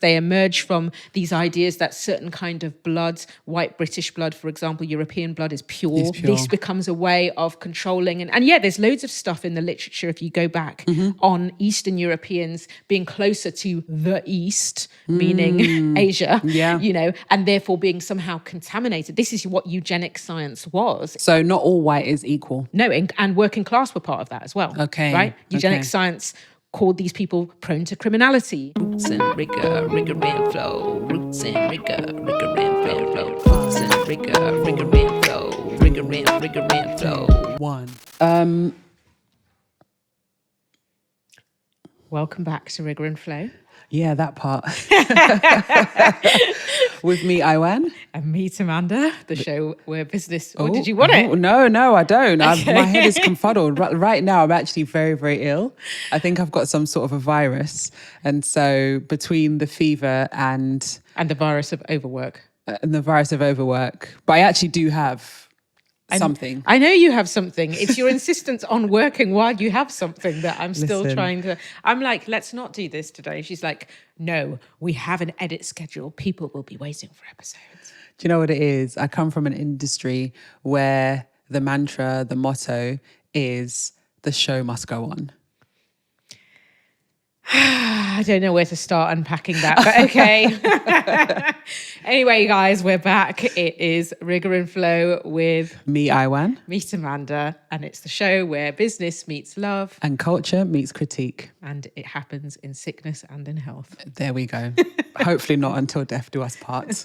They emerge from these ideas that certain kind of blood, white British blood, for example, European blood is pure. This becomes a way of controlling. And yeah, there's loads of stuff in the literature, if you go back, on Eastern Europeans being closer to the East, meaning Asia, you know, and therefore being somehow contaminated. This is what eugenics science was. So not all white is equal. No, and working class were part of that as well. Okay. Right? Eugenics science called these people prone to criminality. Roots and rigor, rigor and flow. Roots and rigor, rigor and flow. Roots and rigor, rigor and flow. Rigor and flow. One. Welcome back to Rigor and Flow. Yeah, that part. With me, Aiwan. And me, Banda, the show where business... Oh, did you want it? No, I don't. My head is confuddled. Right now, I'm actually very, very ill. I think I've got some sort of a virus. And so between the fever and... And the virus of overwork. But I actually do have... something. I know you have something. It's your insistence on working while you have something that I'm still trying to... I'm like, let's not do this today. She's like, no, we have an edit schedule. People will be waiting for episodes. Do you know what it is? I come from an industry where the mantra, the motto is the show must go on. I don't know where to start unpacking that, but okay. Anyway, guys, we're back. It is Rigor and Flow with me, Aiwan. Me, Banda, and it's the show where business meets love. And culture meets critique. And it happens in sickness and in health. There we go. Hopefully not until death do us part.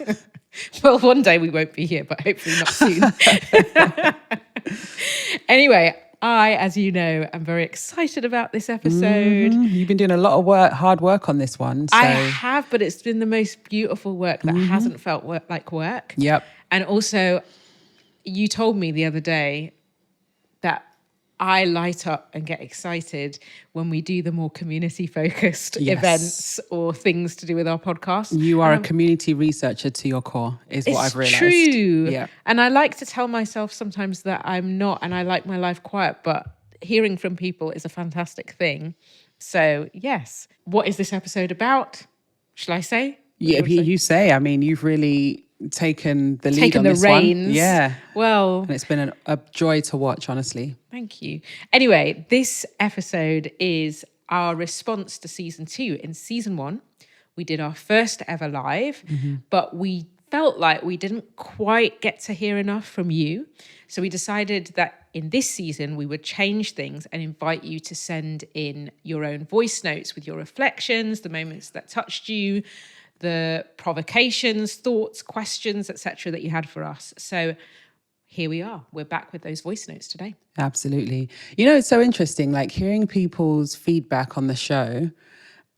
Well, one day we won't be here, but hopefully not soon. Anyway, I, as you know, am very excited about this episode. You've been doing a lot of hard work on this one. So. I have, but it's been the most beautiful work that hasn't felt like work. Yep. And also, you told me the other day that I light up and get excited when we do the more community-focused events or things to do with our podcast. You are a community researcher to your core, is what I've realised. It's true. Yeah. And I like to tell myself sometimes that I'm not, and I like my life quiet, but hearing from people is a fantastic thing. So, yes. What is this episode about? Shall I say? Yeah, you say. I mean, you've really taken the lead on this reins. One. Yeah. Well, and it's been a joy to watch, honestly. Thank you. Anyway, this episode is our response to season 2. In season 1, we did our first ever live, but we felt like we didn't quite get to hear enough from you. So we decided that in this season, we would change things and invite you to send in your own voice notes with your reflections, the moments that touched you, the provocations, thoughts, questions, etc. that you had for us. So here we are. We're back with those voice notes today. Absolutely. You know, it's so interesting, like hearing people's feedback on the show,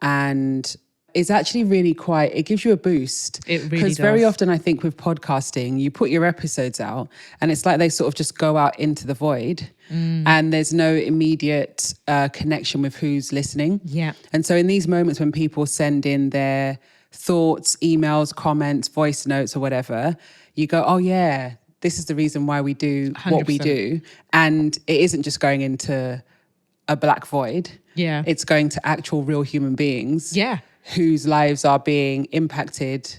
and it's actually really it gives you a boost. It really does. Because very often I think with podcasting, you put your episodes out and it's like they sort of just go out into the void and there's no immediate connection with who's listening. Yeah. And so in these moments when people send in their thoughts, emails, comments, voice notes or whatever, you go, oh yeah, this is the reason why we do 100%. What we do. And it isn't just going into a black void. Yeah. It's going to actual real human beings. Yeah. Whose lives are being impacted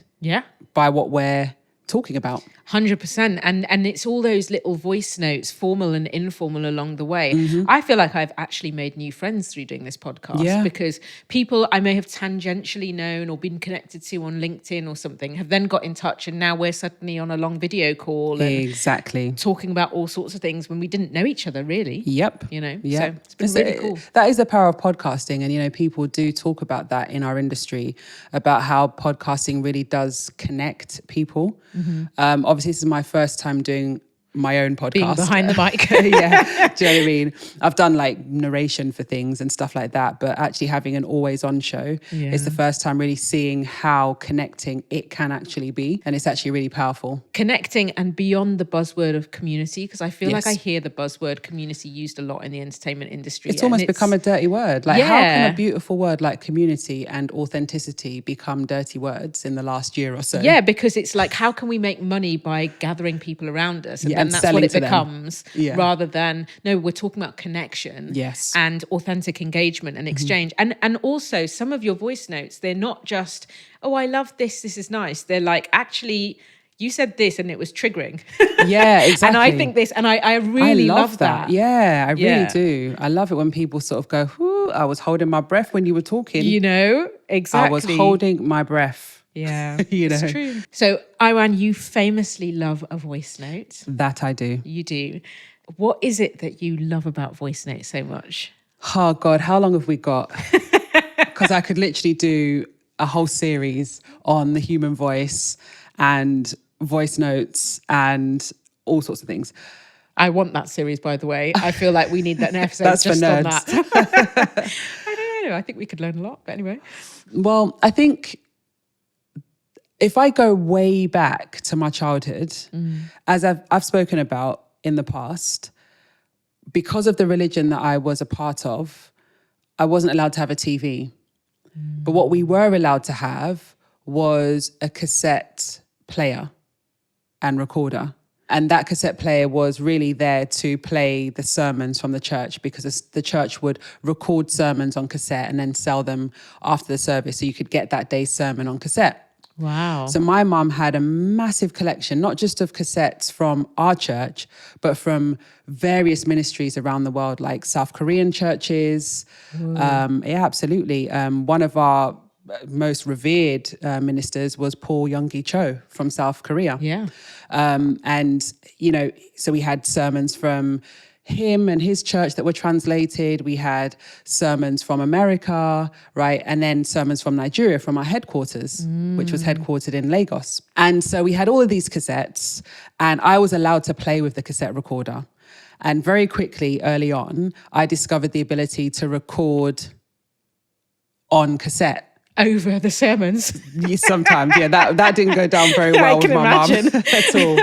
by what we're talking about. 100%. And it's all those little voice notes, formal and informal along the way. I feel like I've actually made new friends through doing this podcast because people I may have tangentially known or been connected to on LinkedIn or something have then got in touch, and now we're suddenly on a long video call and talking about all sorts of things when we didn't know each other really. Yep. You know, so it's been really cool. That is the power of podcasting. And, you know, people do talk about that in our industry, about how podcasting really does connect people. Obviously, this is my first time doing my own podcast. Being behind the mic. Yeah. Do you know what I mean? I've done like narration for things and stuff like that, but actually having an always on show is the first time really seeing how connecting it can actually be. And it's actually really powerful. Connecting and beyond the buzzword of community, because I feel like I hear the buzzword community used a lot in the entertainment industry. It's almost become a dirty word. Like how can a beautiful word like community and authenticity become dirty words in the last year or so? Yeah, because it's like, how can we make money by gathering people around us? And then then that's what it to them. becomes, Yeah. rather than, no, we're talking about connection. Yes. And authentic engagement and exchange. And also some of your voice notes, they're not just, oh, I love this is nice. They're like, actually, you said this and it was triggering. Yeah, exactly. And I think this, and I really love that. Yeah, I really do. I love it when people sort of go, whoo, I was holding my breath when you were talking. You know, exactly. I was holding my breath. Yeah, you know. It's true. So, Aiwan, you famously love a voice note. That I do. You do. What is it that you love about voice notes so much? Oh, God, how long have we got? Because I could literally do a whole series on the human voice and voice notes and all sorts of things. I want that series, by the way. I feel like we need that episode That's just for on nerds. that. I don't know. I think we could learn a lot. But anyway. Well, I think if I go way back to my childhood, as I've spoken about in the past, because of the religion that I was a part of, I wasn't allowed to have a TV. But what we were allowed to have was a cassette player and recorder. And that cassette player was really there to play the sermons from the church, because the church would record sermons on cassette and then sell them after the service. So you could get that day's sermon on cassette. Wow. So my mum had a massive collection, not just of cassettes from our church, but from various ministries around the world, like South Korean churches. Yeah, absolutely. One of our most revered ministers was Paul Youngie Cho from South Korea. Yeah. And, you know, so we had sermons from him and his church that were translated. We had sermons from America, right? And then sermons from Nigeria, from our headquarters, which was headquartered in Lagos. And so we had all of these cassettes, and I was allowed to play with the cassette recorder. And very quickly, early on, I discovered the ability to record on cassette. Over the sermons. Sometimes, yeah, that didn't go down very well with my mum at all.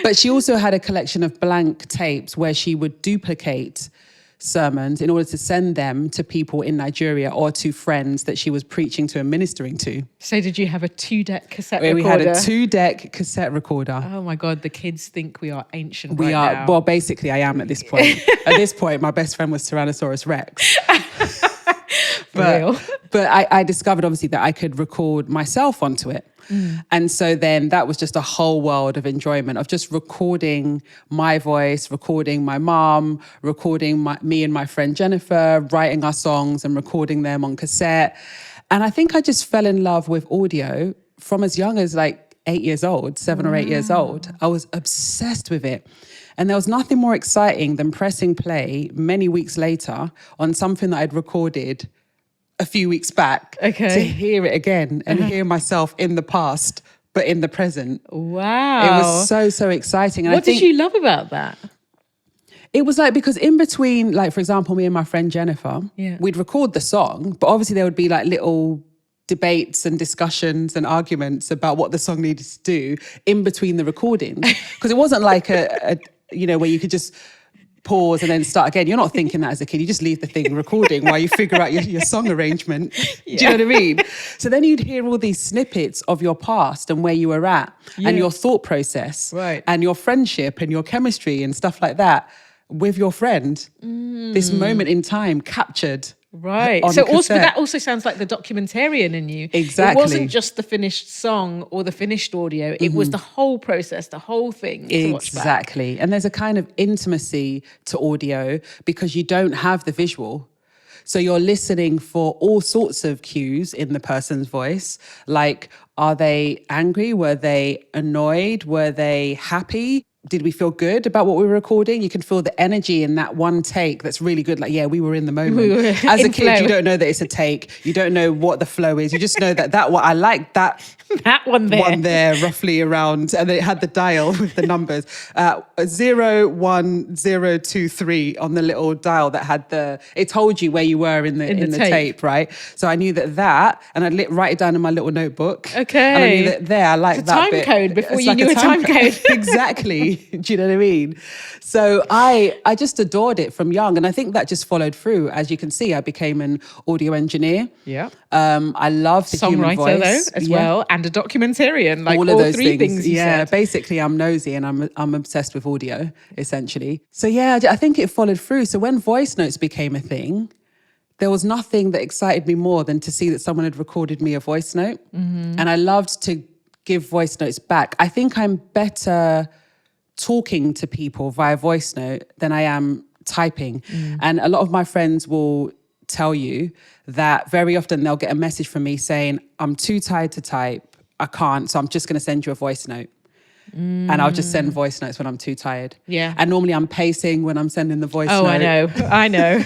But she also had a collection of blank tapes where she would duplicate sermons in order to send them to people in Nigeria or to friends that she was preaching to and ministering to. So did you have a 2-deck cassette recorder? We had a 2-deck cassette recorder. Oh my God, the kids think we are ancient We right are, now. well, basically I am at this point. At this point, my best friend was Tyrannosaurus Rex. But I discovered obviously that I could record myself onto it. And so then that was just a whole world of enjoyment of just recording my voice, recording my mom, recording me and my friend Jennifer, writing our songs and recording them on cassette. And I think I just fell in love with audio from as young as like 8 years old, 7 or 8 years old. I was obsessed with it. And there was nothing more exciting than pressing play many weeks later on something that I'd recorded a few weeks back to hear it again and hear myself in the past, but in the present. Wow. It was so exciting. And what did you love about that? It was like, because in between, like, for example, me and my friend Jennifer, we'd record the song, but obviously there would be like little debates and discussions and arguments about what the song needed to do in between the recordings. Because it wasn't like a you know, where you could just pause and then start again. You're not thinking that as a kid. You just leave the thing recording while you figure out your song arrangement. Do you know what I mean? So then you'd hear all these snippets of your past and where you were at and your thought process and your friendship and your chemistry and stuff like that with your friend. This moment in time captured. Right. So also, but that also sounds like the documentarian in you. Exactly. It wasn't just the finished song or the finished audio. It was the whole process, the whole thing. Exactly. And there's a kind of intimacy to audio because you don't have the visual. So you're listening for all sorts of cues in the person's voice. Like, are they angry? Were they annoyed? Were they happy? Did we feel good about what we were recording? You can feel the energy in that one take that's really good. Like, yeah, we were in the moment. As a kid, flow. You don't know that it's a take. You don't know what the flow is. You just know that what I like that one there roughly around, and it had the dial with the numbers 01023 on the little dial that had it told you where you were in the tape, right? So I knew that, and I'd write it down in my little notebook. Okay, and I knew that I like that time bit. Code before it's you like knew a time code. Exactly. Do you know what I mean? So I just adored it from young. And I think that just followed through. As you can see, I became an audio engineer. Yeah. I love the human voice. Songwriter though, as well, and a documentarian. Like all of those three things you said. Basically, I'm nosy and I'm obsessed with audio, essentially. So yeah, I think it followed through. So when voice notes became a thing, there was nothing that excited me more than to see that someone had recorded me a voice note. And I loved to give voice notes back. I think I'm better talking to people via voice note than I am typing. And a lot of my friends will tell you that very often they'll get a message from me saying, I'm too tired to type, I can't, so I'm just going to send you a voice note. And I'll just send voice notes when I'm too tired. Yeah. And normally I'm pacing when I'm sending the voice note. I know.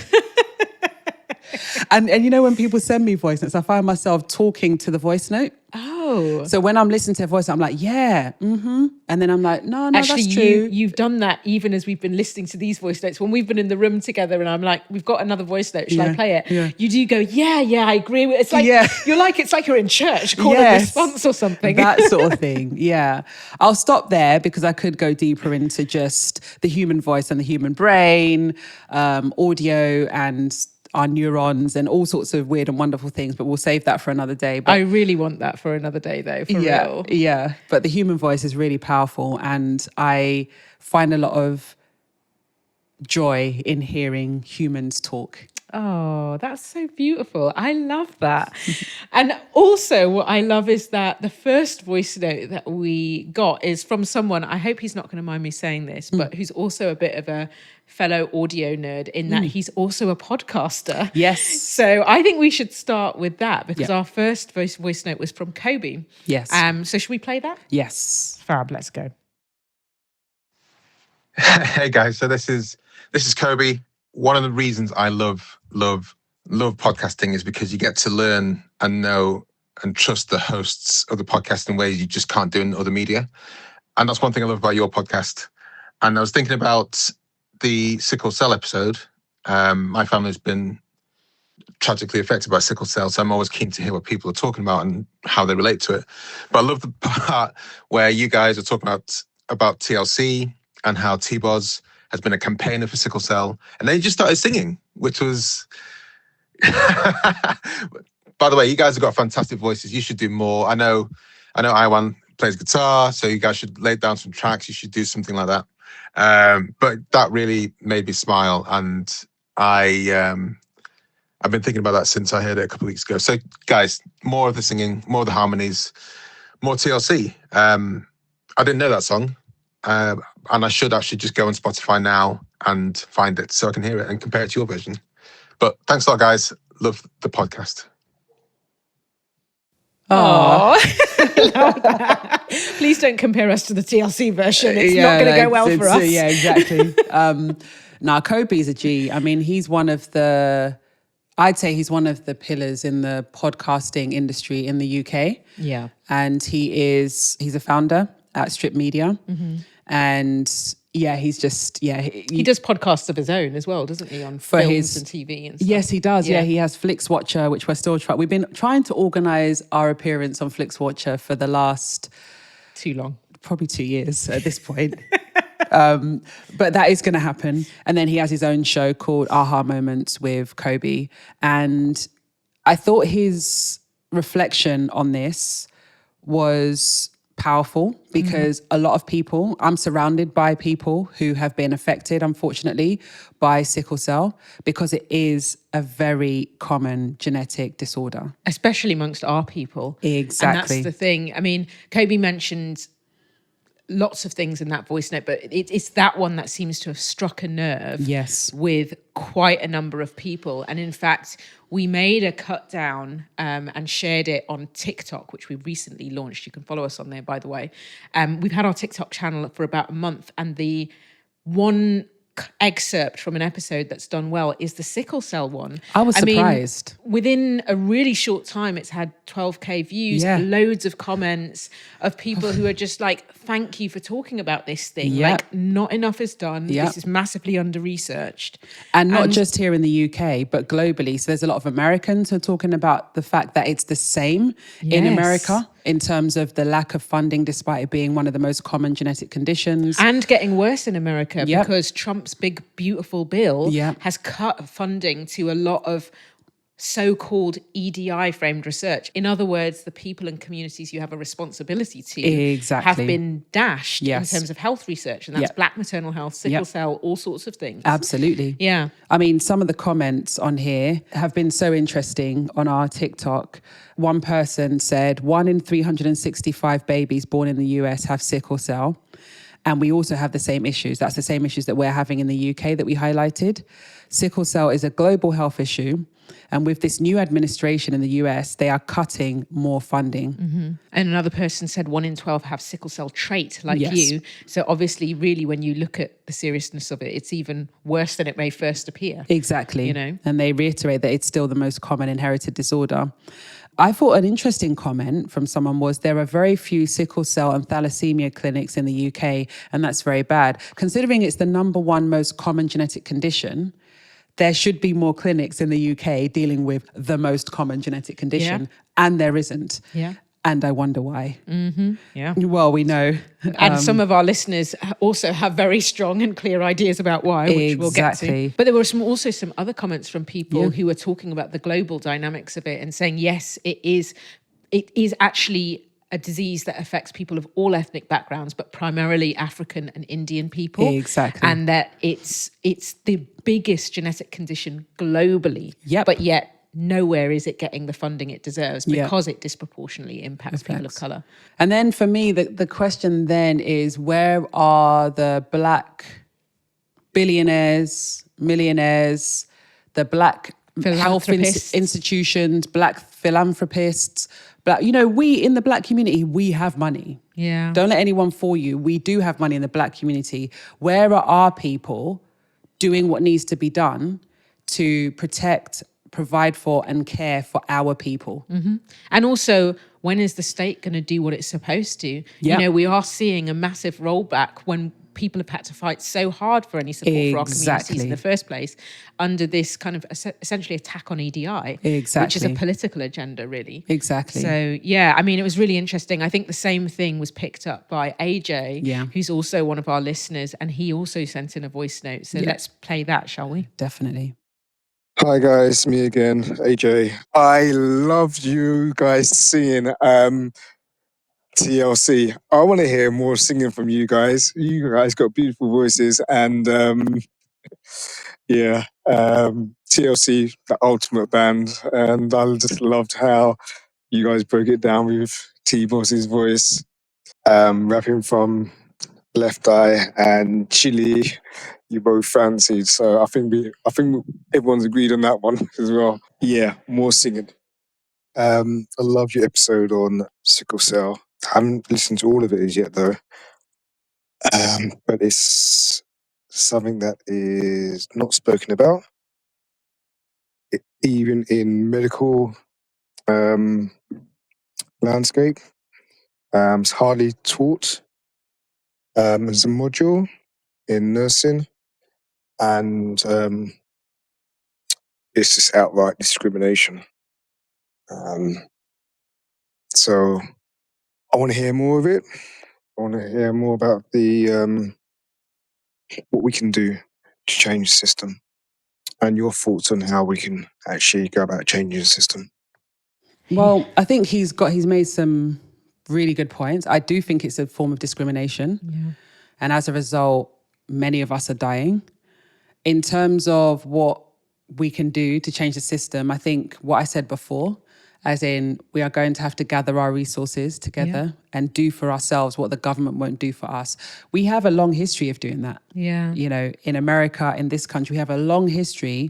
And you know, when people send me voice notes, I find myself talking to the voice note. Oh. So when I'm listening to a voice note, I'm like, yeah, mm-hmm. And then I'm like, no, actually, that's true. You've done that even as we've been listening to these voice notes. When we've been in the room together and I'm like, we've got another voice note, shall I play it? Yeah. You do go, yeah, I agree with it. It's like, it's like you're in church, call a response or something. That sort of thing, yeah. I'll stop there because I could go deeper into just the human voice and the human brain, audio and our neurons and all sorts of weird and wonderful things, but we'll save that for another day. But I really want that for another day though, for real. Yeah, but the human voice is really powerful and I find a lot of joy in hearing humans talk. Oh, that's so beautiful. I love that. And also what I love is that the first voice note that we got is from someone, I hope he's not going to mind me saying this, but who's also a bit of a fellow audio nerd in that he's also a podcaster. Yes. So I think we should start with that because our first voice note was from Kobi. Yes. So should we play that? Yes. Fab, let's go. Hey guys, so this is Kobi. One of the reasons I love podcasting is because you get to learn and know and trust the hosts of the podcast in ways you just can't do in other media. And that's one thing I love about your podcast. And I was thinking about the sickle cell episode. My family's been tragically affected by sickle cell, so I'm always keen to hear what people are talking about and how they relate to it. But I love the part where you guys are talking about TLC and how T-Boz has been a campaigner for sickle cell. And then you just started singing, which was... By the way, you guys have got fantastic voices. You should do more. I know Aiwan plays guitar, so you guys should lay down some tracks. You should do something like that. But that really made me smile. And I've been thinking about that since I heard it a couple of weeks ago. So guys, more of the singing, more of the harmonies, more TLC. I didn't know that song. And I should actually just go on Spotify now and find it so I can hear it and compare it to your version. But thanks a lot, guys. Love the podcast. Oh, please don't compare us to the TLC version. It's not going to go well for us. Yeah, exactly. Now, Kobi's a G. I mean, I'd say he's one of the pillars in the podcasting industry in the UK. Yeah. And he's a founder at Strip Media. Mm-hmm. And yeah, he's just, he does podcasts of his own as well, doesn't he? On films and TV and stuff. Yes, he does. Yeah, he has Flix Watcher, which we're still trying. We've been trying to organise our appearance on Flix Watcher for the last... Too long. Probably 2 years at this point. But that is going to happen. And then he has his own show called Aha Moments with Kobi. And I thought his reflection on this was powerful because a lot of people, I'm surrounded by people who have been affected, unfortunately, by sickle cell because it is a very common genetic disorder. Especially amongst our people. Exactly. And that's the thing. I mean, Kobi mentioned lots of things in that voice note, but it's that one that seems to have struck a nerve with quite a number of people. And in fact, we made a cut down and shared it on TikTok, which we recently launched. You can follow us on there, by the way. We've had our TikTok channel for about a month, and the one excerpt from an episode that's done well is the sickle cell one. I was surprised. Within a really short time, it's had 12k views, loads of comments of people who are just like, thank you for talking about this thing. Like, not enough is done. This is massively under-researched. And not just here in the UK, but globally. So there's a lot of Americans who are talking about the fact that it's the same in America. in terms of the lack of funding, despite it being one of the most common genetic conditions. And getting worse in America Yep. because Trump's big, beautiful bill Yep. has cut funding to a lot of so-called EDI framed research. In other words, the people and communities you have a responsibility to Exactly. have been dashed Yes. in terms of health research. And that's Yep. black maternal health, sickle Yep. cell, all sorts of things. Absolutely. Yeah. I mean, some of the comments on here have been so interesting on our TikTok. One person said 1 in 365 babies born in the US have sickle cell. And we also have the same issues. That's the same issues that we're having in the UK that we highlighted. Sickle cell is a global health issue. And with this new administration in the US, they are cutting more funding. Mm-hmm. And another person said 1 in 12 have sickle cell trait like Yes. you. So obviously, really, when you look at the seriousness of it, it's even worse than it may first appear. Exactly. You know? And they reiterate that it's still the most common inherited disorder. I thought an interesting comment from someone was there are very few sickle cell and thalassemia clinics in the UK, and that's very bad. Considering it's the number one most common genetic condition, there should be more clinics in the UK dealing with the most common genetic condition, Yeah. and there isn't. Yeah. And I wonder why. Yeah. Well, we know. And some of our listeners also have very strong and clear ideas about why, which we'll get Exactly. to. But there were also some other comments from people who were talking about the global dynamics of it and saying, yes, it is actually a disease that affects people of all ethnic backgrounds, but primarily African and Indian people. Exactly. And that it's the biggest genetic condition globally. Yep. But yet nowhere is it getting the funding it deserves Yeah. because it disproportionately impacts people of colour. And then for me, the question then is, where are the black billionaires, millionaires, the black health Philanthropists. institutions, black philanthropists, we in the black community, we have money. Yeah. Don't let anyone fool you. We do have money in the black community. Where are our people doing what needs to be done to protect, provide for, and care for our people? Mm-hmm. And also, when is the state going to do what it's supposed to? Yeah. You know, we are seeing a massive rollback when people have had to fight so hard for any support for our communities in the first place under this kind of essentially attack on EDI, which is a political agenda, really. Exactly. So, yeah, I mean, it was really interesting. I think the same thing was picked up by AJ, who's also one of our listeners, and he also sent in a voice note. So let's play that, shall we? Definitely. Hi guys, me again, AJ. I loved you guys singing TLC. I want to hear more singing from you guys. You guys got beautiful voices, and TLC, the ultimate band. And I just loved how you guys broke it down with T-Boss's voice, rapping from Left Eye and Chili. You both fancied, so I think everyone's agreed on that one as well. Yeah, more singing. I loved your episode on sickle cell. I haven't listened to all of it as yet though, but it's something that is not spoken about, even in medical landscape. It's hardly taught as a module in nursing, and it's just outright discrimination. So I want to hear more of it. I want to hear more about the what we can do to change the system, and your thoughts on how we can actually go about changing the system. Well, I think he's made some really good points. I do think it's a form of discrimination. Yeah. And as a result, many of us are dying. In terms of what we can do to change the system, I think what I said before, as in we are going to have to gather our resources together and do for ourselves what the government won't do for us. We have a long history of doing that. Yeah. You know, in America, in this country, we have a long history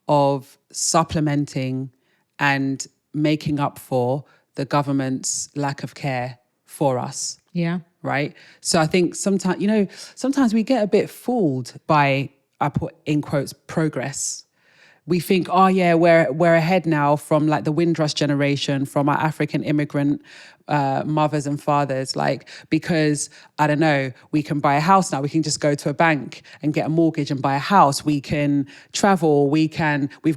of supplementing and making up for the government's lack of care for us. Yeah. Right? So I think sometimes we get a bit fooled by, I put in quotes, progress. We think, oh yeah, we're ahead now from like the Windrush generation, from our African immigrant mothers and fathers, like, because I don't know, we can buy a house now, we can just go to a bank and get a mortgage and buy a house, we can travel, we've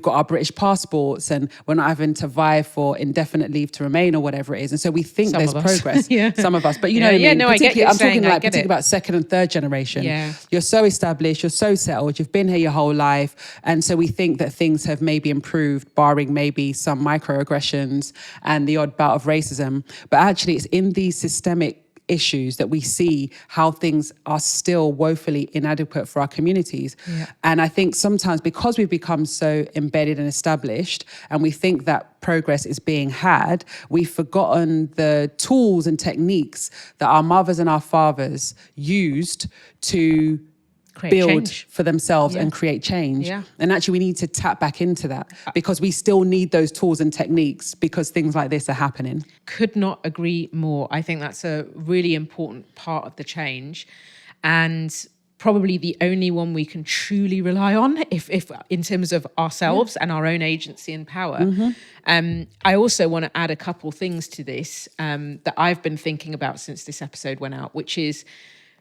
got our British passports, and we're not having to vie for indefinite leave to remain or whatever it is. And so we think there's progress. Some of us, but you know what I mean? No, I get you. I'm talking like particularly about second and third generation. Yeah. You're so established, you're so settled, you've been here your whole life, and so we think that things have maybe improved, barring maybe some microaggressions and the odd bout of racism. But actually, it's in these systemic issues that we see how things are still woefully inadequate for our communities. Yeah. And I think sometimes because we've become so embedded and established, and we think that progress is being had, we've forgotten the tools and techniques that our mothers and our fathers used to build for themselves and create change. Yeah. And actually we need to tap back into that, because we still need those tools and techniques, because things like this are happening. Could not agree more. I think that's a really important part of the change, and probably the only one we can truly rely on if in terms of ourselves and our own agency and power. I also want to add a couple things to this that I've been thinking about since this episode went out, which is,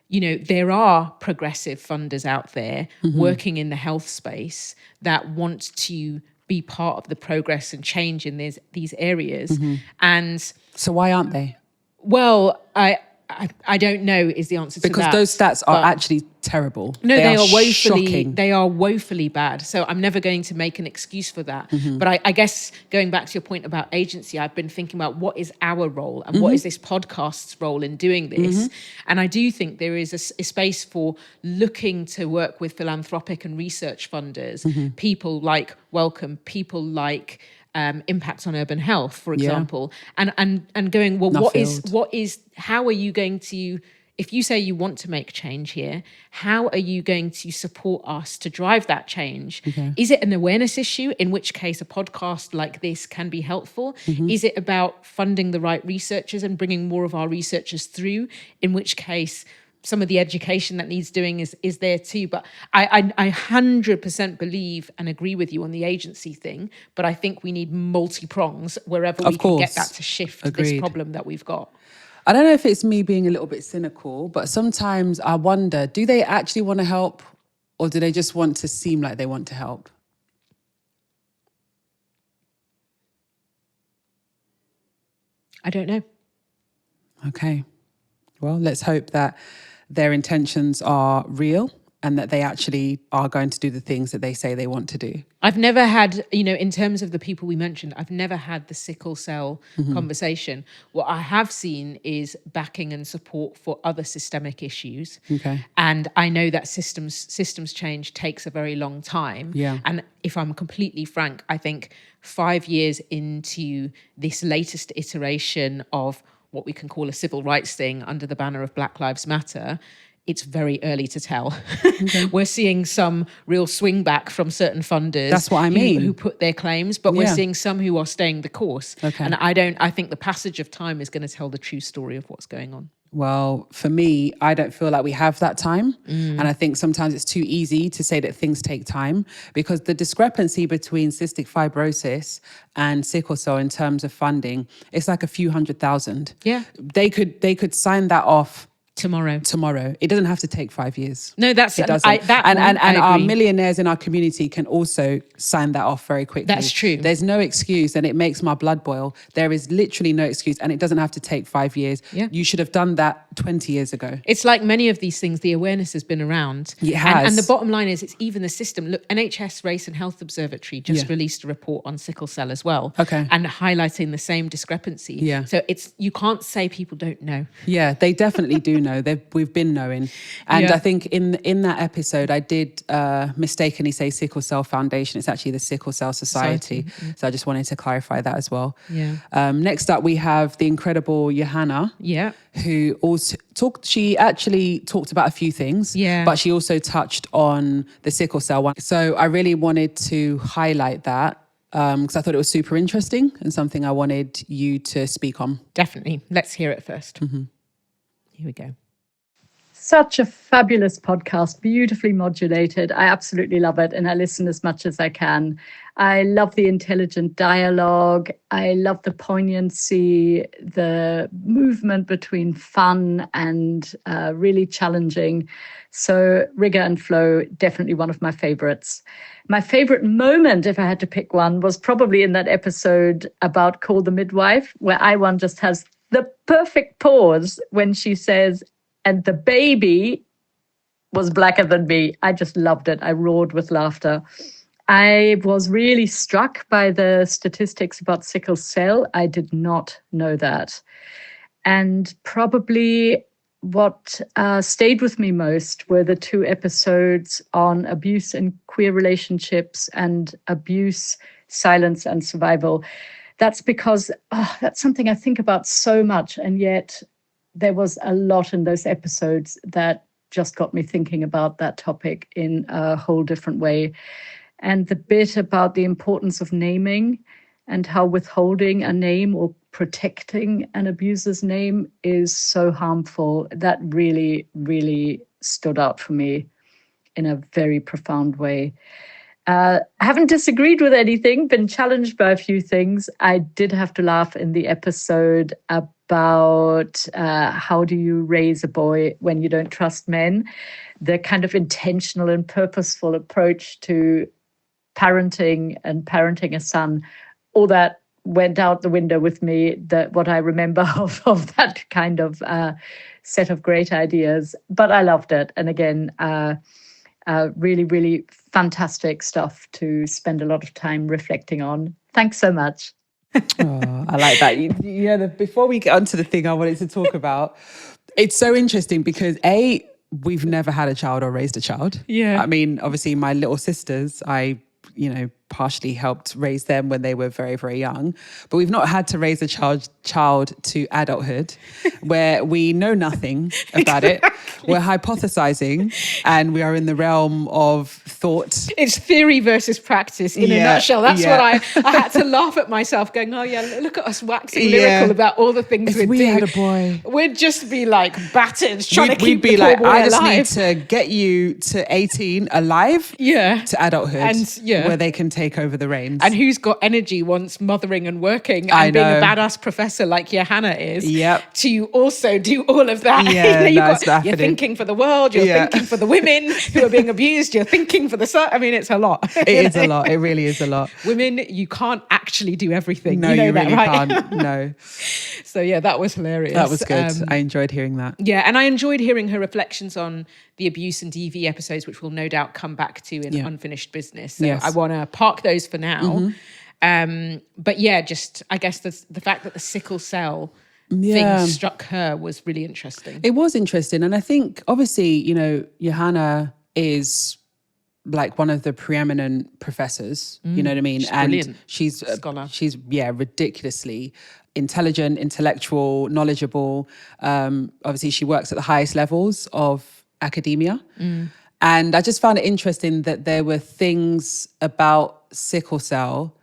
you know, there are progressive funders out there working in the health space that want to be part of the progress and change in these areas. And so why aren't they? Well, I don't know is the answer to that. Because those stats are actually terrible. No, they are woefully shocking. They are woefully bad. So I'm never going to make an excuse for that. But I guess going back to your point about agency, I've been thinking about what is our role and what is this podcast's role in doing this. And I do think there is a space for looking to work with philanthropic and research funders, people like Welcome, people like Impact on Urban Health, for example, and going, well, how are you going to, if you say you want to make change here, how are you going to support us to drive that change? Is it an awareness issue, in which case a podcast like this can be helpful? Is it about funding the right researchers and bringing more of our researchers through, in which case some of the education that needs doing is there too? But I 100% believe and agree with you on the agency thing, but I think we need multi-prongs wherever we can get that to shift this problem that we've got. I don't know if it's me being a little bit cynical, but sometimes I wonder, do they actually want to help, or do they just want to seem like they want to help? I don't know. Okay. Well, let's hope that their intentions are real and that they actually are going to do the things that they say they want to do. I've never had, you know, in terms of the people we mentioned, I've never had the sickle cell conversation. What I have seen is backing and support for other systemic issues. Okay. And I know that systems change takes a very long time. Yeah. And if I'm completely frank, I think 5 years into this latest iteration of what we can call a civil rights thing under the banner of Black Lives Matter, it's very early to tell. We're seeing some real swing back from certain funders. That's what I mean. Who put their claims, but we're seeing some who are staying the course. Okay. And I think the passage of time is going to tell the true story of what's going on. Well, for me, I don't feel like we have that time. And I think sometimes it's too easy to say that things take time, because the discrepancy between cystic fibrosis and sickle cell in terms of funding, it's like a few 100,000. Yeah. They could sign that off Tomorrow. It doesn't have to take 5 years. No, that's it doesn't. And our millionaires in our community can also sign that off very quickly. That's true. There's no excuse, and it makes my blood boil. There is literally no excuse, and it doesn't have to take 5 years. Yeah. You should have done that 20 years ago. It's like many of these things, the awareness has been around. It has. And the bottom line is, it's even the system. Look, NHS Race and Health Observatory just released a report on sickle cell as well. Okay. And highlighting the same discrepancy. Yeah. So you can't say people don't know. Yeah, they definitely do know. We've been knowing. And I think in that episode, I did mistakenly say Sickle Cell Foundation. It's actually the Sickle Cell Society. So I just wanted to clarify that as well. Yeah. Next up, we have the incredible Johanna. Yeah. Who also she actually talked about a few things. Yeah. But she also touched on the sickle cell one. So I really wanted to highlight that, because I thought it was super interesting and something I wanted you to speak on. Definitely. Let's hear it first. Here we go. such a fabulous podcast, beautifully modulated. I absolutely love it, and I listen as much as I can. I love the intelligent dialogue. I love the poignancy, the movement between fun and really challenging. So rigor and flow, definitely one of my favorites. My favorite moment, if I had to pick one, was probably in that episode about Call the Midwife, where Aiwan just has the perfect pause when she says, and the baby was blacker than me. I just loved it. I roared with laughter. I was really struck by the statistics about sickle cell. I did not know that. And probably what stayed with me most were the 2 episodes on abuse in queer relationships and abuse, silence, and survival. That's because that's something I think about so much. And yet there was a lot in those episodes that just got me thinking about that topic in a whole different way. And the bit about the importance of naming and how withholding a name or protecting an abuser's name is so harmful, that really, really stood out for me in a very profound way. I haven't disagreed with anything, been challenged by a few things. I did have to laugh in the episode about how do you raise a boy when you don't trust men, the kind of intentional and purposeful approach to parenting and parenting a son. All that went out the window with me, that what I remember of that kind of set of great ideas. But I loved it. And again, really, really fantastic stuff to spend a lot of time reflecting on. Thanks so much. Oh, I like that. Before we get onto the thing I wanted to talk about, it's so interesting because we've never had a child or raised a child. Yeah. I mean, obviously my little sisters, I partially helped raise them when they were very, very young, but we've not had to raise a child to adulthood where we know nothing about it. We're hypothesizing and we are in the realm of thought. It's theory versus practice in a nutshell. That's what I had to laugh at myself going, oh yeah, look at us waxing lyrical about all the things if we do. had a boy, we'd just be like battered trying to keep we'd be the like, poor boy I just alive. need to get you to 18 alive to adulthood, and where they can take over the reins. And who's got energy once mothering and working and being a badass professor like Johanna is to also do all of that. You're thinking for the world, you're thinking for the women who are being abused, you're thinking for the son. I mean, it's a lot. It is a lot. It really is a lot. Women, you can't actually do everything. No, you know you really that, right? can't. No. So yeah, that was hilarious. That was good. I enjoyed hearing that. Yeah, and I enjoyed hearing her reflections on the abuse and DV episodes, which we'll no doubt come back to in Unfinished Business. So I want to park those for now. But yeah, just I guess the fact that the sickle cell thing struck her was really interesting. It was interesting. And I think obviously, Johanna is like one of the preeminent professors, you know what I mean? Brilliant. She's scholar. She's ridiculously intelligent, intellectual, knowledgeable. Obviously she works at the highest levels of academia. And I just found it interesting that there were things about sickle cell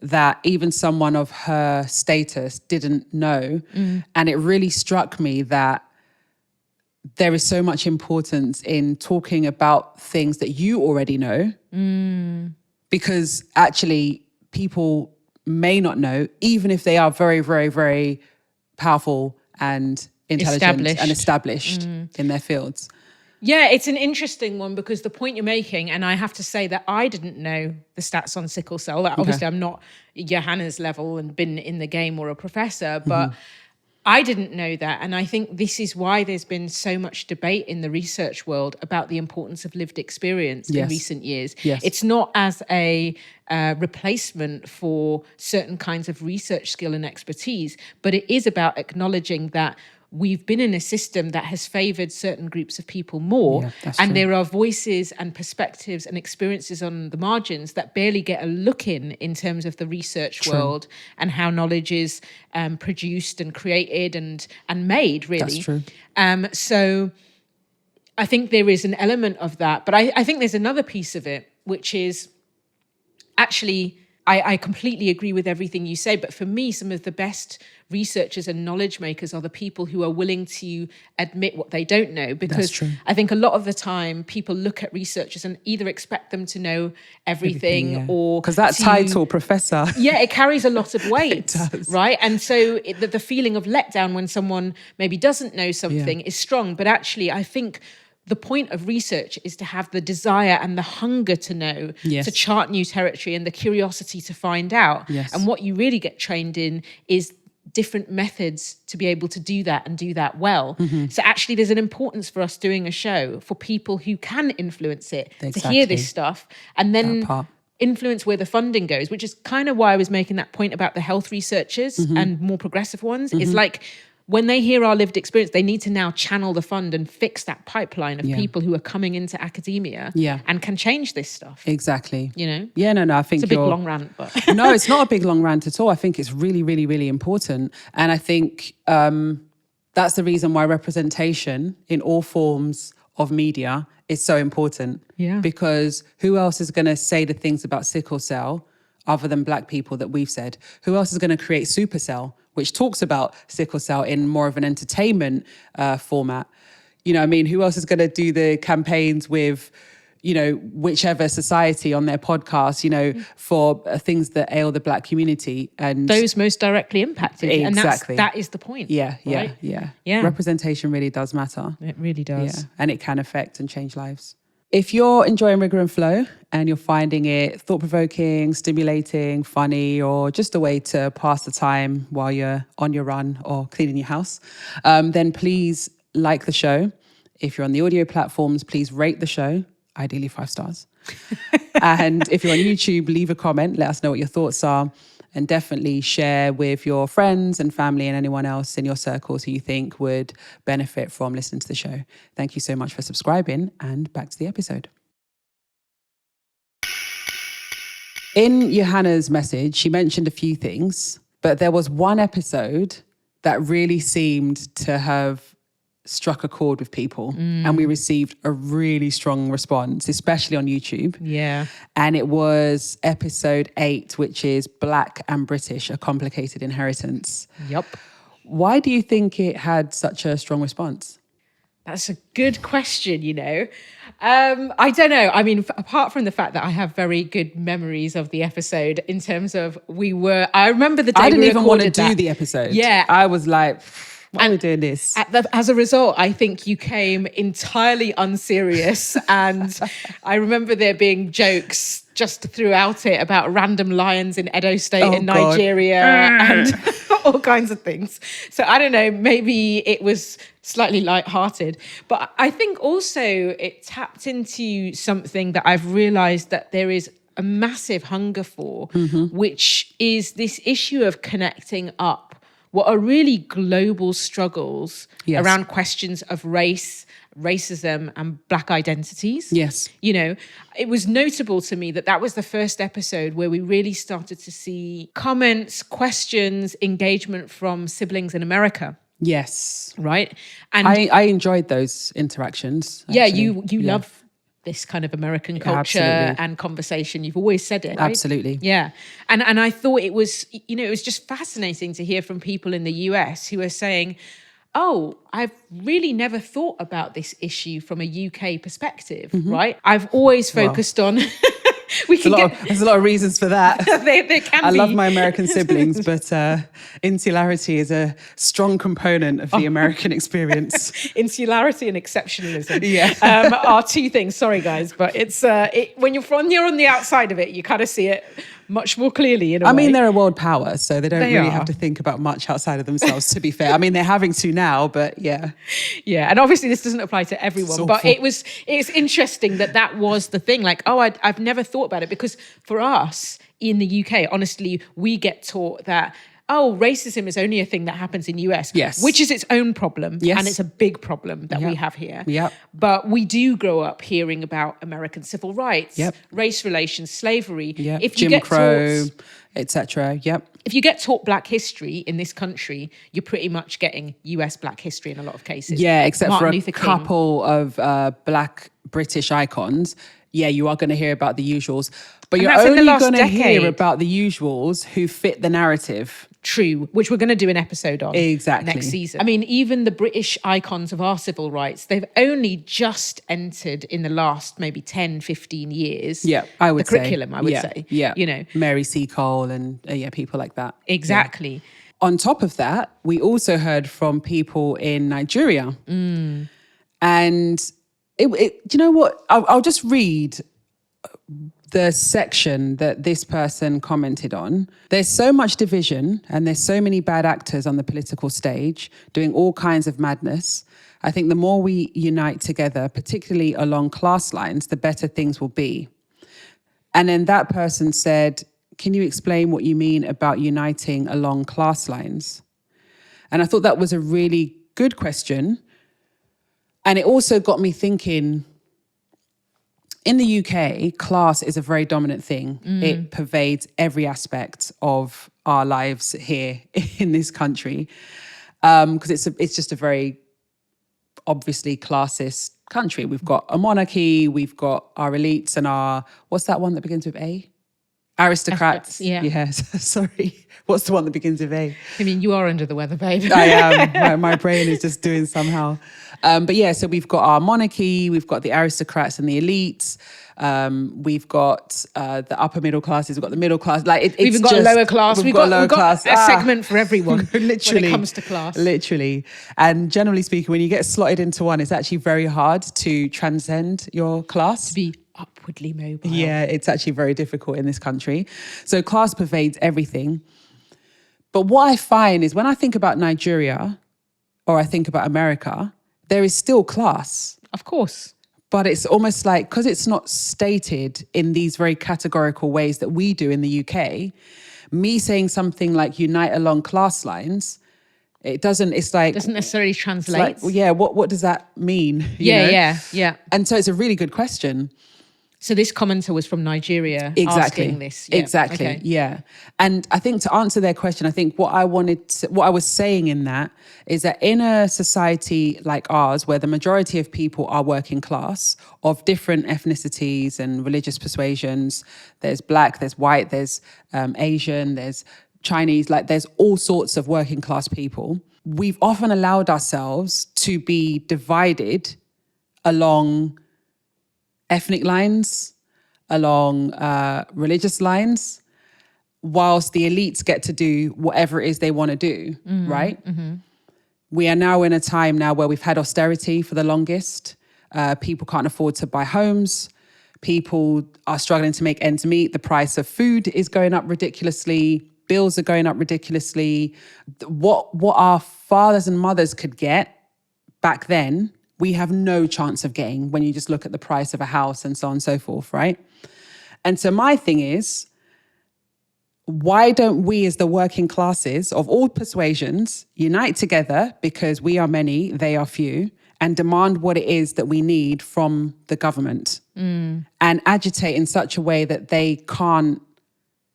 that even someone of her status didn't know. And it really struck me that there is so much importance in talking about things that you already know, because actually people may not know, even if they are very, very, very powerful and intelligent and established in their fields. Yeah, it's an interesting one because the point you're making, and I have to say that I didn't know the stats on sickle cell. Like, obviously, I'm not Johanna's level and been in the game or a professor, but I didn't know that. And I think this is why there's been so much debate in the research world about the importance of lived experience in recent years. It's not as a replacement for certain kinds of research skill and expertise, but it is about acknowledging that we've been in a system that has favoured certain groups of people more, and there are voices and perspectives and experiences on the margins that barely get a look in terms of the research world and how knowledge is produced and created and made, really. That's true. So I think there is an element of that. But I think there's another piece of it, which is actually... I completely agree with everything you say, but for me, some of the best researchers and knowledge makers are the people who are willing to admit what they don't know. Because true. I think a lot of the time people look at researchers and either expect them to know everything or because that title, professor, it carries a lot of weight, does. right? And so the feeling of letdown when someone maybe doesn't know something is strong. But actually, I think the point of research is to have the desire and the hunger to know, to chart new territory, and the curiosity to find out. Yes. And what you really get trained in is different methods to be able to do that and do that well. So actually there's an importance for us doing a show for people who can influence it, to hear this stuff, and then influence where the funding goes, which is kind of why I was making that point about the health researchers and more progressive ones. It's like, when they hear our lived experience, they need to now channel the fund and fix that pipeline of people who are coming into academia and can change this stuff. Exactly. You know? Yeah, no, I think it's a big long rant, but no, it's not a big long rant at all. I think it's really, really, really important. And I think that's the reason why representation in all forms of media is so important. Yeah. Because who else is going to say the things about sickle cell other than Black people that we've said? Who else is going to create Supercell, which talks about sickle cell in more of an entertainment format? You know, I mean, who else is going to do the campaigns with, you know, whichever society on their podcast, you know, for things that ail the Black community and those most directly impacted. Exactly. And that is the point. Yeah. Representation really does matter. It really does. Yeah, and it can affect and change lives. If you're enjoying Rigor and Flow and you're finding it thought-provoking, stimulating, funny, or just a way to pass the time while you're on your run or cleaning your house, then please like the show. If you're on the audio platforms, please rate the show, ideally 5 stars. And if you're on YouTube, leave a comment, let us know what your thoughts are. And definitely share with your friends and family and anyone else in your circles who you think would benefit from listening to the show. Thank you so much for subscribing, and back to the episode. In Johanna's message, she mentioned a few things, but there was one episode that really seemed to have struck a chord with people, and we received a really strong response, especially on YouTube. Yeah. And it was episode 8, which is Black and British, A Complicated Inheritance. Yep. Why do you think it had such a strong response? That's a good question, you know. I don't know. I mean, apart from the fact that I have very good memories of the episode in terms of I remember the day I didn't we even want to recorded do the episode. Yeah. I was like, why are we doing this? As a result, I think you came entirely unserious. And I remember there being jokes just throughout it about random lions in Edo State in Nigeria and all kinds of things. So I don't know, maybe it was slightly lighthearted. But I think also it tapped into something that I've realized that there is a massive hunger for, which is this issue of connecting up what are really global struggles around questions of race, racism, and Black identities. Yes. You know, it was notable to me that was the first episode where we really started to see comments, questions, engagement from siblings in America. Yes. Right? And I enjoyed those interactions. Actually. Yeah, you love this kind of American culture and conversation. You've always said it, right? Absolutely. Yeah. And I thought it was, you know, it was just fascinating to hear from people in the US who are saying, oh, I've really never thought about this issue from a UK perspective, right? I've always focused on... There's a lot of reasons for that. There can be. I love my American siblings, but insularity is a strong component of the American experience. Insularity and exceptionalism are two things. Sorry, guys, but it's when you're on the outside of it, you kind of see it much more clearly in a way. I mean, they're a world power, so they don't really have to think about much outside of themselves, to be fair. I mean, they're having to now, but yeah. Yeah, and obviously this doesn't apply to everyone, but it's interesting that was the thing. Like, I've never thought about it, because for us in the UK, honestly, we get taught that racism is only a thing that happens in US, which is its own problem, and it's a big problem that we have here. Yep. But we do grow up hearing about American civil rights, race relations, slavery. Yep. If you Jim Crow, etc. Yep. If you get taught Black history in this country, you're pretty much getting US Black history in a lot of cases. Yeah, except Martin for Luther a King. couple of Black British icons. Yeah, you are going to hear about the usuals, but you're only going to hear about the usuals who fit the narrative. true, which we're going to do an episode on Exactly. next season. I mean, even the British icons of our civil rights, they've only just entered in the last maybe 10, 15 years. Yeah, I would the curriculum, I would yeah, say. Yeah. You know. Mary Sickle and people like that. Exactly. Yeah. On top of that, we also heard from people in Nigeria. And do you know what? I'll just read the section that this person commented on. There's so much division and there's so many bad actors on the political stage doing all kinds of madness. I think the more we unite together, particularly along class lines, the better things will be. And then that person said, can you explain what you mean about uniting along class lines? And I thought that was a really good question. And it also got me thinking, in the UK, class is a very dominant thing. It pervades every aspect of our lives here in this country. Because it's just a very obviously classist country. We've got a monarchy, we've got our elites and our, what's that one that begins with A? Aristocrats. Yeah. Yes. Sorry. What's the one that begins with A? I mean, you are under the weather, babe. I am. My brain is just doing somehow. But yeah, so we've got our monarchy, we've got the aristocrats and the elites. We've got the upper middle classes, we've got the middle class. Like we've even got a lower class. We've got a segment for everyone literally, when it comes to class. Literally. And generally speaking, when you get slotted into one, it's actually very hard to transcend your class. To be upwardly mobile. Yeah, it's actually very difficult in this country. So class pervades everything. But what I find is when I think about Nigeria or I think about America, there is still class. Of course. But it's almost like, because it's not stated in these very categorical ways that we do in the UK, me saying something like unite along class lines, it doesn't necessarily translate. Like, well, yeah, what does that mean? Yeah. And so it's a really good question. So this commenter was from Nigeria asking this. Yeah. Exactly. Okay. Yeah. And I think to answer their question, I think what I was saying in that is that in a society like ours, where the majority of people are working class of different ethnicities and religious persuasions, there's black, there's white, there's Asian, there's Chinese, like there's all sorts of working class people. We've often allowed ourselves to be divided along ethnic lines, along religious lines, whilst the elites get to do whatever it is they want to do, right? Mm-hmm. We are now in a time now where we've had austerity for the longest. People can't afford to buy homes. People are struggling to make ends meet. The price of food is going up ridiculously. Bills are going up ridiculously. What our fathers and mothers could get back then, we have no chance of getting when you just look at the price of a house and so on and so forth, right? And so my thing is, why don't we as the working classes of all persuasions unite together, because we are many, they are few, and demand what it is that we need from the government and agitate in such a way that they can't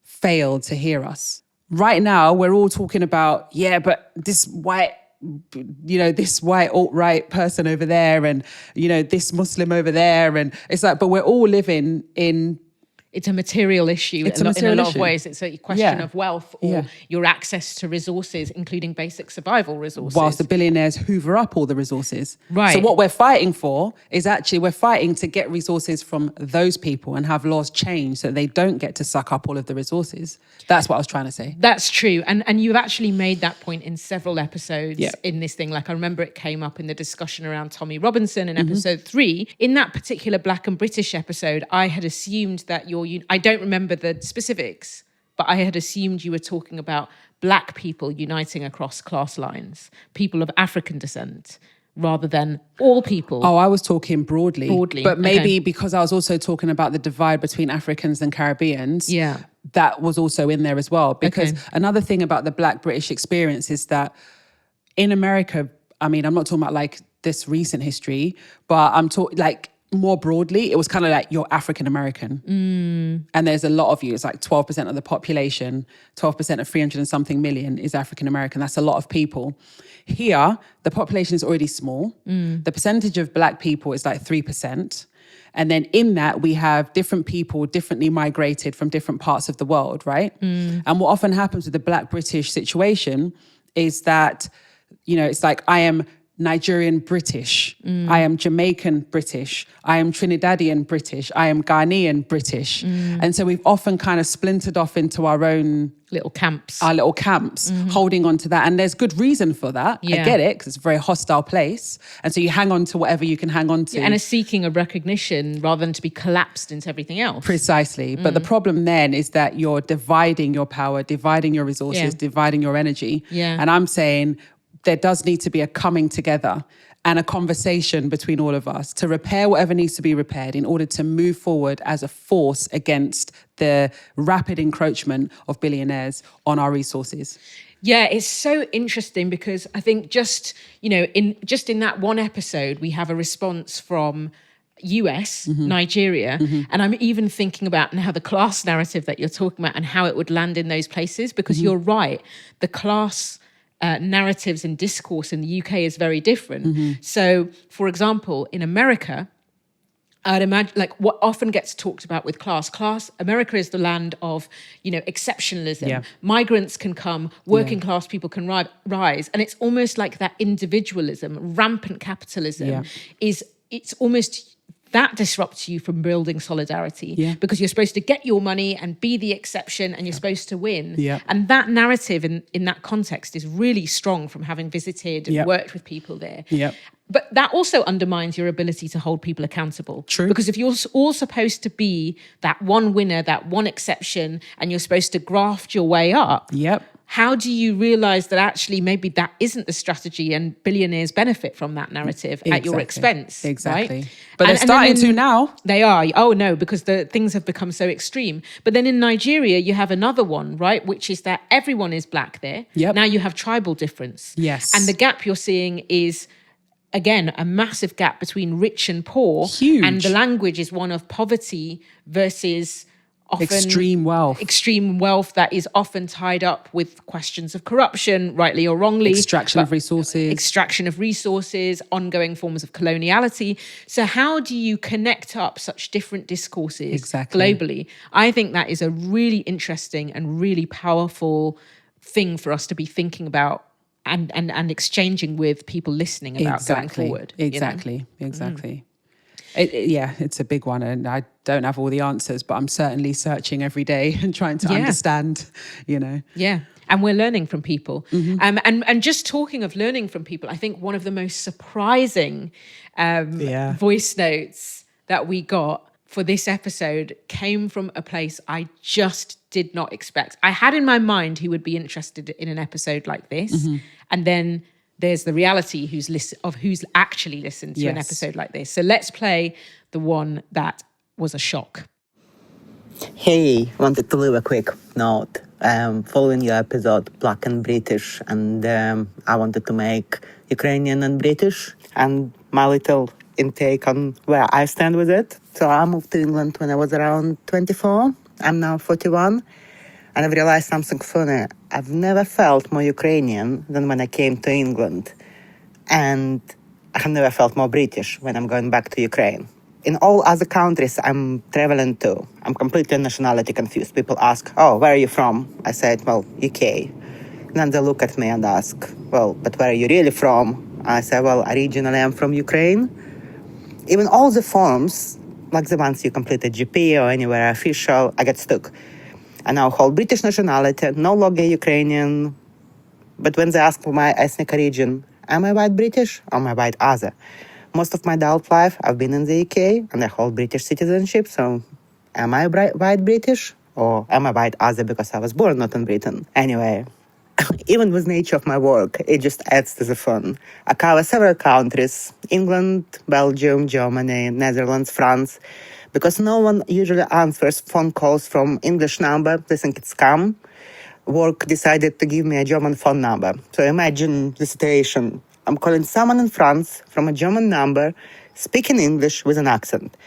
fail to hear us. Right now, we're all talking about, yeah, but this white alt-right person over there and, this Muslim over there. And it's like, but we're all living in... It's a material issue in a lot of ways. It's a question of wealth or your access to resources, including basic survival resources. Whilst the billionaires hoover up all the resources. Right. So what we're fighting for is actually we're fighting to get resources from those people and have laws changed so that they don't get to suck up all of the resources. That's what I was trying to say. That's true. And you've actually made that point in several episodes in this thing. Like I remember it came up in the discussion around Tommy Robinson in episode 3. In that particular Black and British episode, I had assumed that I don't remember the specifics, but I had assumed you were talking about Black people uniting across class lines, people of African descent, rather than all people. Oh, I was talking broadly. But maybe because I was also talking about the divide between Africans and Caribbeans, that was also in there as well. Because another thing about the Black British experience is that in America, I mean, I'm not talking about like this recent history, but I'm talking like more broadly, it was kind of like you're African American. And there's a lot of you. It's like 12% of the population, 12% of 300 and something million is African American. That's a lot of people. Here, the population is already small. The percentage of Black people is like 3%. And then in that, we have different people differently migrated from different parts of the world, right? And what often happens with the Black British situation is that, you know, it's like, I am Nigerian British, I am Jamaican British, I am Trinidadian British, I am Ghanaian British. And so we've often kind of splintered off into our own little camps, holding on to that. And there's good reason for that. I get it, because it's a very hostile place. And so you hang on to whatever you can hang on to. And are seeking a recognition rather than to be collapsed into everything else. Precisely. But the problem then is that you're dividing your power, dividing your resources, dividing your energy. And I'm saying, there does need to be a coming together and a conversation between all of us to repair whatever needs to be repaired in order to move forward as a force against the rapid encroachment of billionaires on our resources. Yeah, it's so interesting because I think just in that one episode, we have a response from US, Nigeria, and I'm even thinking about now the class narrative that you're talking about and how it would land in those places, because you're right, the class narratives and discourse in the UK is very different. So, for example, in America, I'd imagine, like, what often gets talked about with class, America is the land of, exceptionalism. Migrants can come, working class people can rise. And it's almost like that individualism, rampant capitalism it's almost that disrupts you from building solidarity because you're supposed to get your money and be the exception and you're supposed to win. And that narrative in that context is really strong from having visited and worked with people there. But that also undermines your ability to hold people accountable. True. Because if you're all supposed to be that one winner, that one exception, and you're supposed to graft your way up, how do you realize that actually maybe that isn't the strategy and billionaires benefit from that narrative at your expense? Exactly. Right? But they're starting to now. They are. Oh, no, because the things have become so extreme. But then in Nigeria, you have another one, right? Which is that everyone is black there. Now you have tribal difference. Yes. And the gap you're seeing is, again, a massive gap between rich and poor. Huge. And the language is one of poverty versus often extreme wealth that is often tied up with questions of corruption, rightly or wrongly. Extraction of resources, ongoing forms of coloniality. So how do you connect up such different discourses globally? I think that is a really interesting and really powerful thing for us to be thinking about and exchanging with people listening about going forward. Exactly. It's a big one, and I don't have all the answers, but I'm certainly searching every day and trying to understand, Yeah, and we're learning from people. And just talking of learning from people, I think one of the most surprising voice notes that we got for this episode came from a place I just did not expect. I had in my mind who would be interested in an episode like this, and then there's the reality who's actually listened to an episode like this. So let's play the one that was a shock. Hey, wanted to leave a quick note. Following your episode, Black and British, and I wanted to make Ukrainian and British, and my little intake on where I stand with it. So I moved to England when I was around 24. I'm now 41. And I've realized something funny. I've never felt more Ukrainian than when I came to England. And I have never felt more British when I'm going back to Ukraine. In all other countries I'm traveling to, I'm completely nationality confused. People ask, oh, where are you from? I said, well, UK. And then they look at me and ask, well, but where are you really from? I say, well, originally I'm from Ukraine. Even all the forms, like the ones you complete at GP or anywhere official, I get stuck. I now hold British nationality, no longer Ukrainian. But when they ask for my ethnic origin, am I white British or am I white other? Most of my adult life, I've been in the UK and I hold British citizenship. So am I white British or am I white other because I was born not in Britain? Anyway, even with nature of my work, it just adds to the fun. I cover several countries, England, Belgium, Germany, Netherlands, France, because no one usually answers phone calls from English number. They think it's scam. Work decided to give me a German phone number. So imagine the situation. I'm calling someone in France from a German number, speaking English with an accent.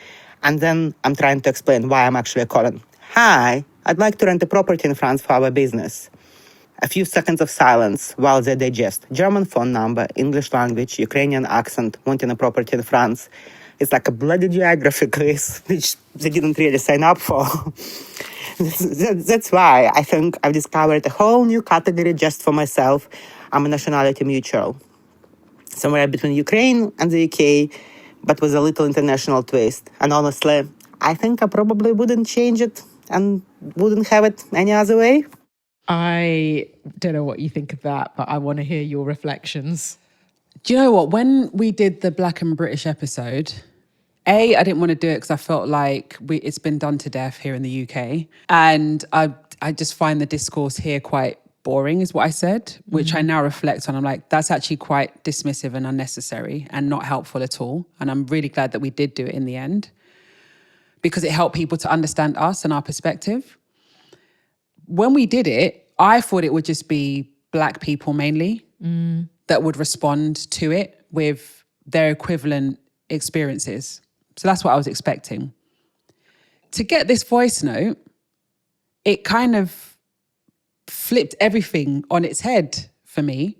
And then I'm trying to explain why I'm actually calling. Hi, I'd like to rent a property in France for our business. A few seconds of silence while they digest. German phone number, English language, Ukrainian accent, wanting a property in France. It's like a bloody geography quiz, which they didn't really sign up for. That's why I think I've discovered a whole new category just for myself. I'm a nationality mutual. Somewhere between Ukraine and the UK, but with a little international twist. And honestly, I think I probably wouldn't change it and wouldn't have it any other way. I don't know what you think of that, but I want to hear your reflections. Do you know what? When we did the Black and British episode, I didn't want to do it because I felt like it's been done to death here in the UK. And I just find the discourse here quite boring, is what I said, which I now reflect on. I'm like, that's actually quite dismissive and unnecessary and not helpful at all. And I'm really glad that we did do it in the end because it helped people to understand us and our perspective. When we did it, I thought it would just be Black people mainly that would respond to it with their equivalent experiences. So that's what I was expecting. To get this voice note, it kind of flipped everything on its head for me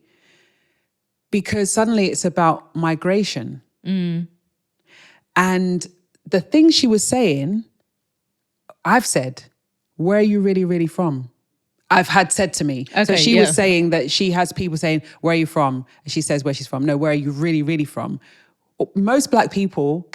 because suddenly it's about migration. And the thing she was saying, I've said, where are you really, really from? I've had said to me. Okay, so she was saying that she has people saying, where are you from? And she says where she's from. No, where are you really, really from? Most Black people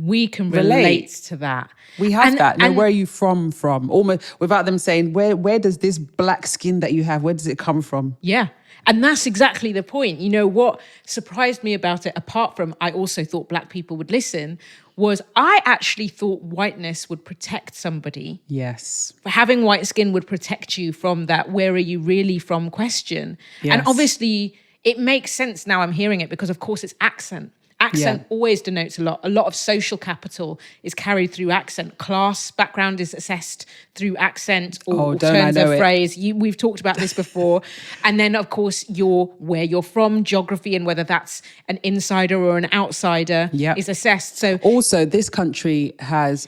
we can relate to that. We have that. No, where are you from? Almost without them saying, where does this black skin that you have, where does it come from? Yeah. And that's exactly the point. You know, what surprised me about it, apart from I also thought Black people would listen, was I actually thought whiteness would protect somebody. Yes. Having white skin would protect you from that where are you really from question. Yes. And obviously it makes sense now I'm hearing it because of course it's accent. Accent always denotes a lot. A lot of social capital is carried through accent. Class background is assessed through accent or turns of phrase. We've talked about this before. And then, of course, where you're from, geography, and whether that's an insider or an outsider is assessed. So also, this country has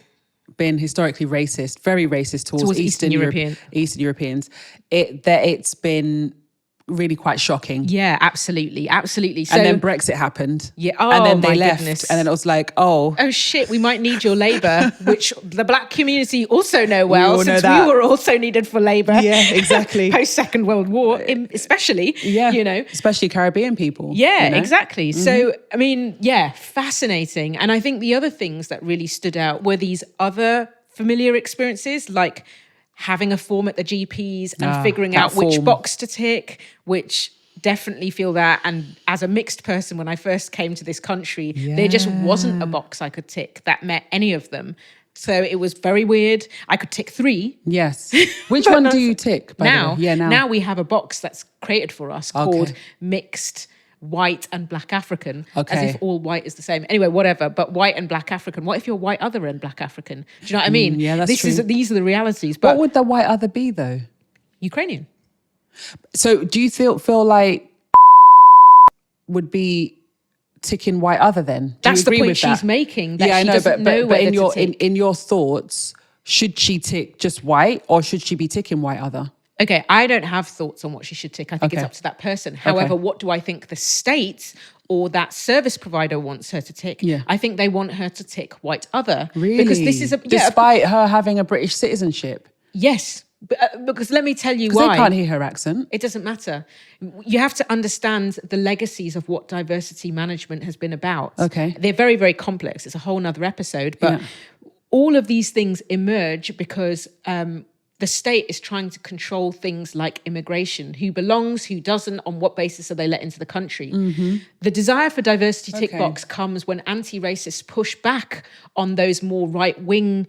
been historically racist, very racist towards Eastern Europeans. It's been really quite shocking. Yeah, absolutely. So, and then Brexit happened. Yeah. And then they left. Goodness. And then it was like, oh shit, we might need your labour, which the Black community also know well, since we were also needed for labour. Yeah, exactly. Post Second World War, especially. Yeah. You know, especially Caribbean people. Yeah, exactly. So, I mean, fascinating. And I think the other things that really stood out were these other familiar experiences, like having a form at the GPs and figuring out which box to tick, which definitely feel that. And as a mixed person, when I first came to this country, there just wasn't a box I could tick that met any of them. So it was very weird. I could tick 3. Yes. Which one do you tick? Now we have a box that's created for us called mixed white and Black African, as if all white is the same. Anyway, whatever, but white and Black African. What if you're white other and Black African? Do you know what I mean? Yeah, that's true. These are the realities. But what would the white other be though? Ukrainian. So do you feel like would be ticking white other then? That's the point she's making. That she doesn't know but in your thoughts, should she tick just white or should she be ticking white other? Okay, I don't have thoughts on what she should tick. I think it's up to that person. However, what do I think the state or that service provider wants her to tick? Yeah. I think they want her to tick white other. Really? Because this is despite her having a British citizenship? Yes. Because let me tell you why. They can't hear her accent. It doesn't matter. You have to understand the legacies of what diversity management has been about. Okay. They're very, very complex. It's a whole nother episode. But all of these things emerge because the state is trying to control things like immigration, who belongs, who doesn't, on what basis are they let into the country. The desire for diversity tick box comes when anti-racists push back on those more right-wing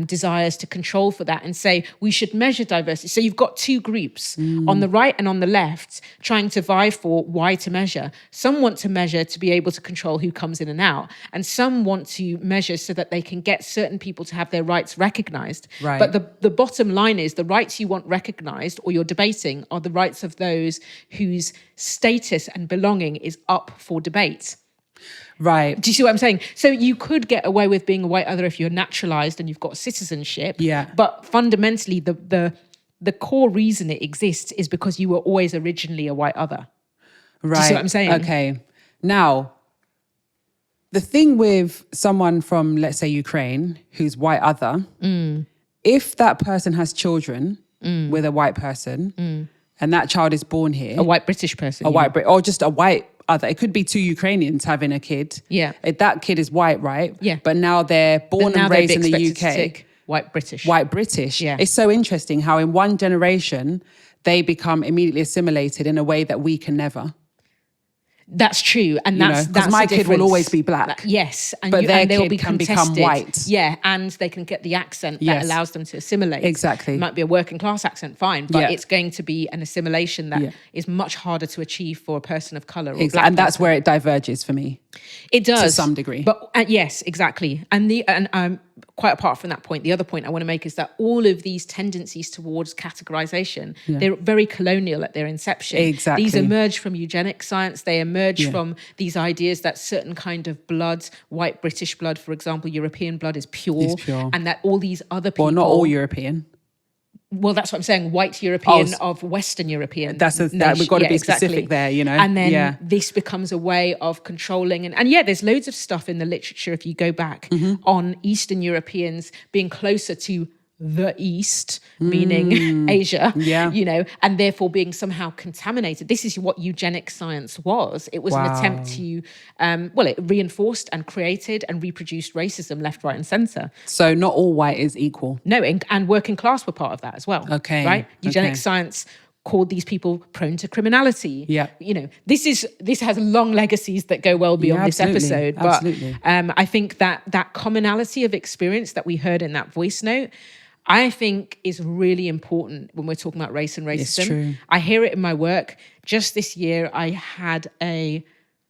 desires to control for that and say we should measure diversity. So you've got 2 groups on the right and on the left trying to vie for why to measure. Some want to measure to be able to control who comes in and out, and some want to measure so that they can get certain people to have their rights recognised. Right. But the bottom line is the rights you want recognised or you're debating are the rights of those whose status and belonging is up for debate. Right. Do you see what I'm saying? So you could get away with being a white other if you're naturalized and you've got citizenship. Yeah. But fundamentally, the core reason it exists is because you were always originally a white other. Right. Do you see what I'm saying? Okay. Now, The thing with someone from, let's say, Ukraine, who's white other, if that person has children with a white person and that child is born here. A white British person. Or just a white other. It could be two Ukrainians having a kid. Yeah. That kid is white, right? Yeah. But now they're born and raised in the UK. White British. White British. Yeah. It's so interesting how in one generation, they become immediately assimilated in a way that we can never. That's true, and that's because my kid will always be black. Yes, but their they will kid be can contested. become white. Yeah, and they can get the accent that allows them to assimilate. Exactly. It might be a working class accent, fine, but it's going to be an assimilation that is much harder to achieve for a person of color. Or Exactly, black and that's person. where it diverges for me. It does to some degree, but yes, exactly. And quite apart from that point, the other point I want to make is that all of these tendencies towards categorization, they're very colonial at their inception. Exactly. These emerge from eugenics science. They emerge from these ideas that certain kind of blood, white British blood, for example, European blood is pure. And that all these other people... Well, not all European. Well, that's what I'm saying. White European of Western European. We've got to be specific there, you know. And then this becomes a way of controlling. And there's loads of stuff in the literature, if you go back, on Eastern Europeans being closer to the East, meaning Asia, you know, and therefore being somehow contaminated. This is what eugenic science was. It was an attempt to, it reinforced and created and reproduced racism left, right, and centre. So not all white is equal. No, and working class were part of that as well. Okay. Right? Eugenic science called these people prone to criminality. Yeah. You know, this has long legacies that go well beyond this episode. But I think that commonality of experience that we heard in that voice note, I think is really important when we're talking about race and racism. It's true. I hear it in my work. Just this year, I had a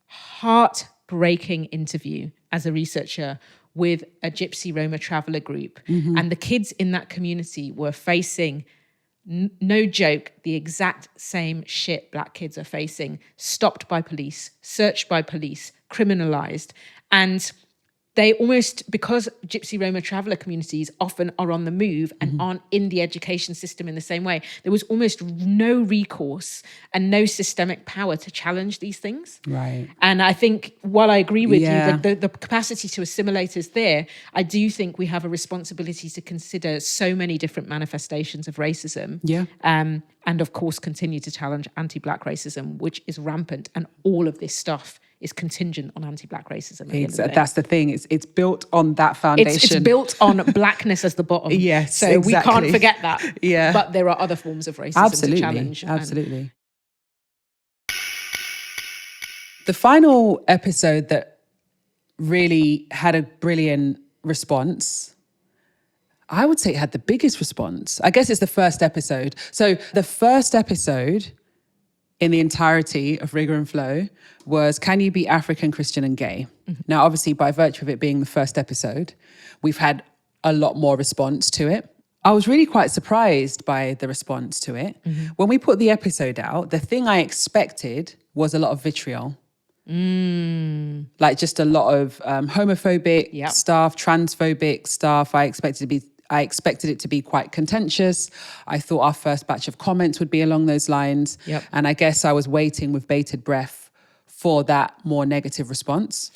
heartbreaking interview as a researcher with a Gypsy Roma traveller group. And the kids in that community were facing, no joke, the exact same shit black kids are facing. Stopped by police, searched by police, criminalised. And they almost, because Gypsy Roma traveller communities often are on the move and aren't in the education system in the same way, there was almost no recourse and no systemic power to challenge these things. Right. And I think, while I agree with you that the capacity to assimilate is there, I do think we have a responsibility to consider so many different manifestations of racism. Yeah. And of course, continue to challenge anti-black racism, which is rampant. And all of this stuff is contingent on anti-black racism. That's the thing. It's built on that foundation. It's built on blackness as the bottom. Yes, so we can't forget that. Yeah, but there are other forms of racism to challenge. Absolutely. The final episode that really had a brilliant response, I would say it had the biggest response. I guess it's the first episode. So the first episode in the entirety of Rigor and Flow was, can you be African, Christian and gay? Now, obviously, by virtue of it being the first episode, we've had a lot more response to it. I was really quite surprised by the response to it. When we put the episode out, the thing I expected was a lot of vitriol. Like just a lot of homophobic stuff, transphobic stuff. I expected it to be quite contentious. I thought our first batch of comments would be along those lines. And I guess I was waiting with bated breath for that more negative response.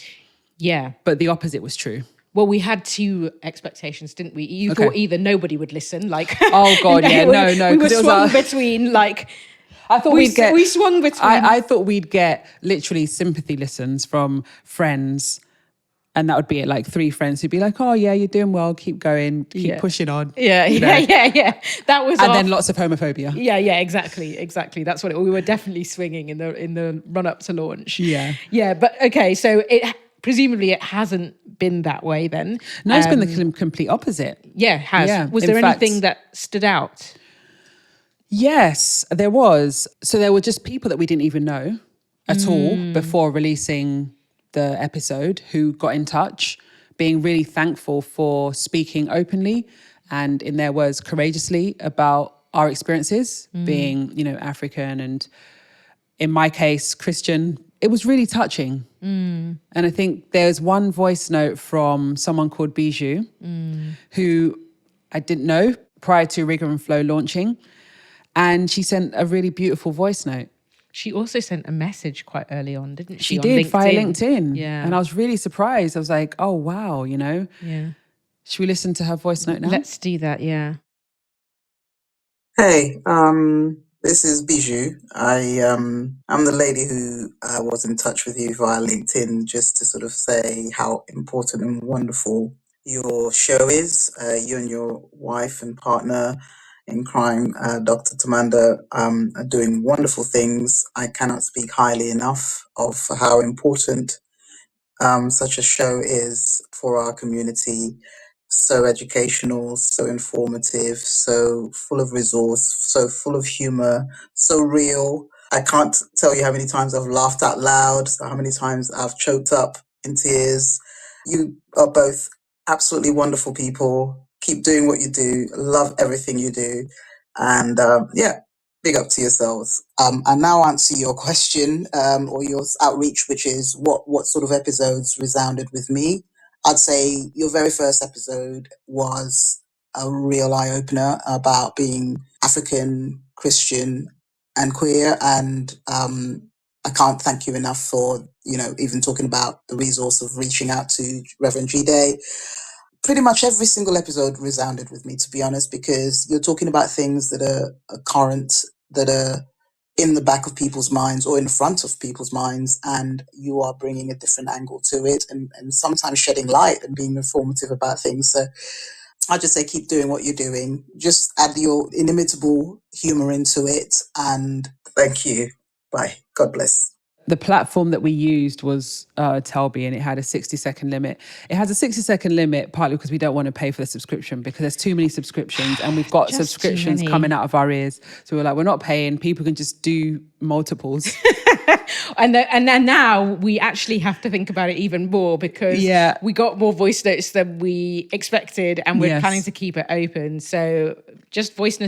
Yeah. But the opposite was true. Well, we had two expectations, didn't we? You thought either nobody would listen, like... Oh, God, no. We were swung between, like... I thought we swung between... I thought we'd get literally sympathy listens from friends. And that would be it, like 3 friends who'd be like, oh, yeah, you're doing well, keep going, keep pushing on. Yeah. That was And then lots of homophobia. Yeah, exactly. That's what we were definitely swinging in the run-up to launch. Yeah, but okay, so presumably it hasn't been that way then. No, it's been the complete opposite. Yeah, it has. Yeah, was there anything that stood out? Yes, there was. So there were just people that we didn't even know at all before releasing the episode who got in touch, being really thankful for speaking openly and, in their words, courageously about our experiences being, African and, in my case, Christian. It was really touching. And I think there's one voice note from someone called Bijou who I didn't know prior to Rigor and Flow launching. And she sent a really beautiful voice note. She also sent a message quite early on, didn't she? She on did LinkedIn. via LinkedIn. Yeah. And I was really surprised. I was like, oh, wow, you know? Yeah. Should we listen to her voice note now? Let's do that, yeah. Hey, this is Bijou. I'm the lady who was in touch with you via LinkedIn just to sort of say how important and wonderful your show is. You and your wife and partner in crime, Dr. Tamanda, are doing wonderful things. I cannot speak highly enough of how important such a show is for our community. So educational, so informative, so full of resource, so full of humor, so real. I can't tell you how many times I've laughed out loud, how many times I've choked up in tears. You are both absolutely wonderful people. Keep doing what you do. Love everything you do. And yeah, big up to yourselves. I now answer your question or your outreach, which is what sort of episodes resounded with me. I'd say your very first episode was a real eye opener about being African, Christian, and queer, and I can't thank you enough for even talking about the resource of reaching out to Reverend G Day. Pretty much every single episode resounded with me, to be honest, because you're talking about things that are current, that are in the back of people's minds or in front of people's minds, and you are bringing a different angle to it and sometimes shedding light and being informative about things. So I just say keep doing what you're doing. Just add your inimitable humor into it, and thank you. Bye. God bless. The platform that we used was Telby, and it had a 60-second limit. It has a 60-second limit partly because we don't want to pay for the subscription because there's too many subscriptions and we've got Just too subscriptions many. coming out of our ears. So we're like, we're not paying. People can just do multiples. And then now we actually have to think about it even more because we got more voice notes than we expected, and we're planning to keep it open. So just voice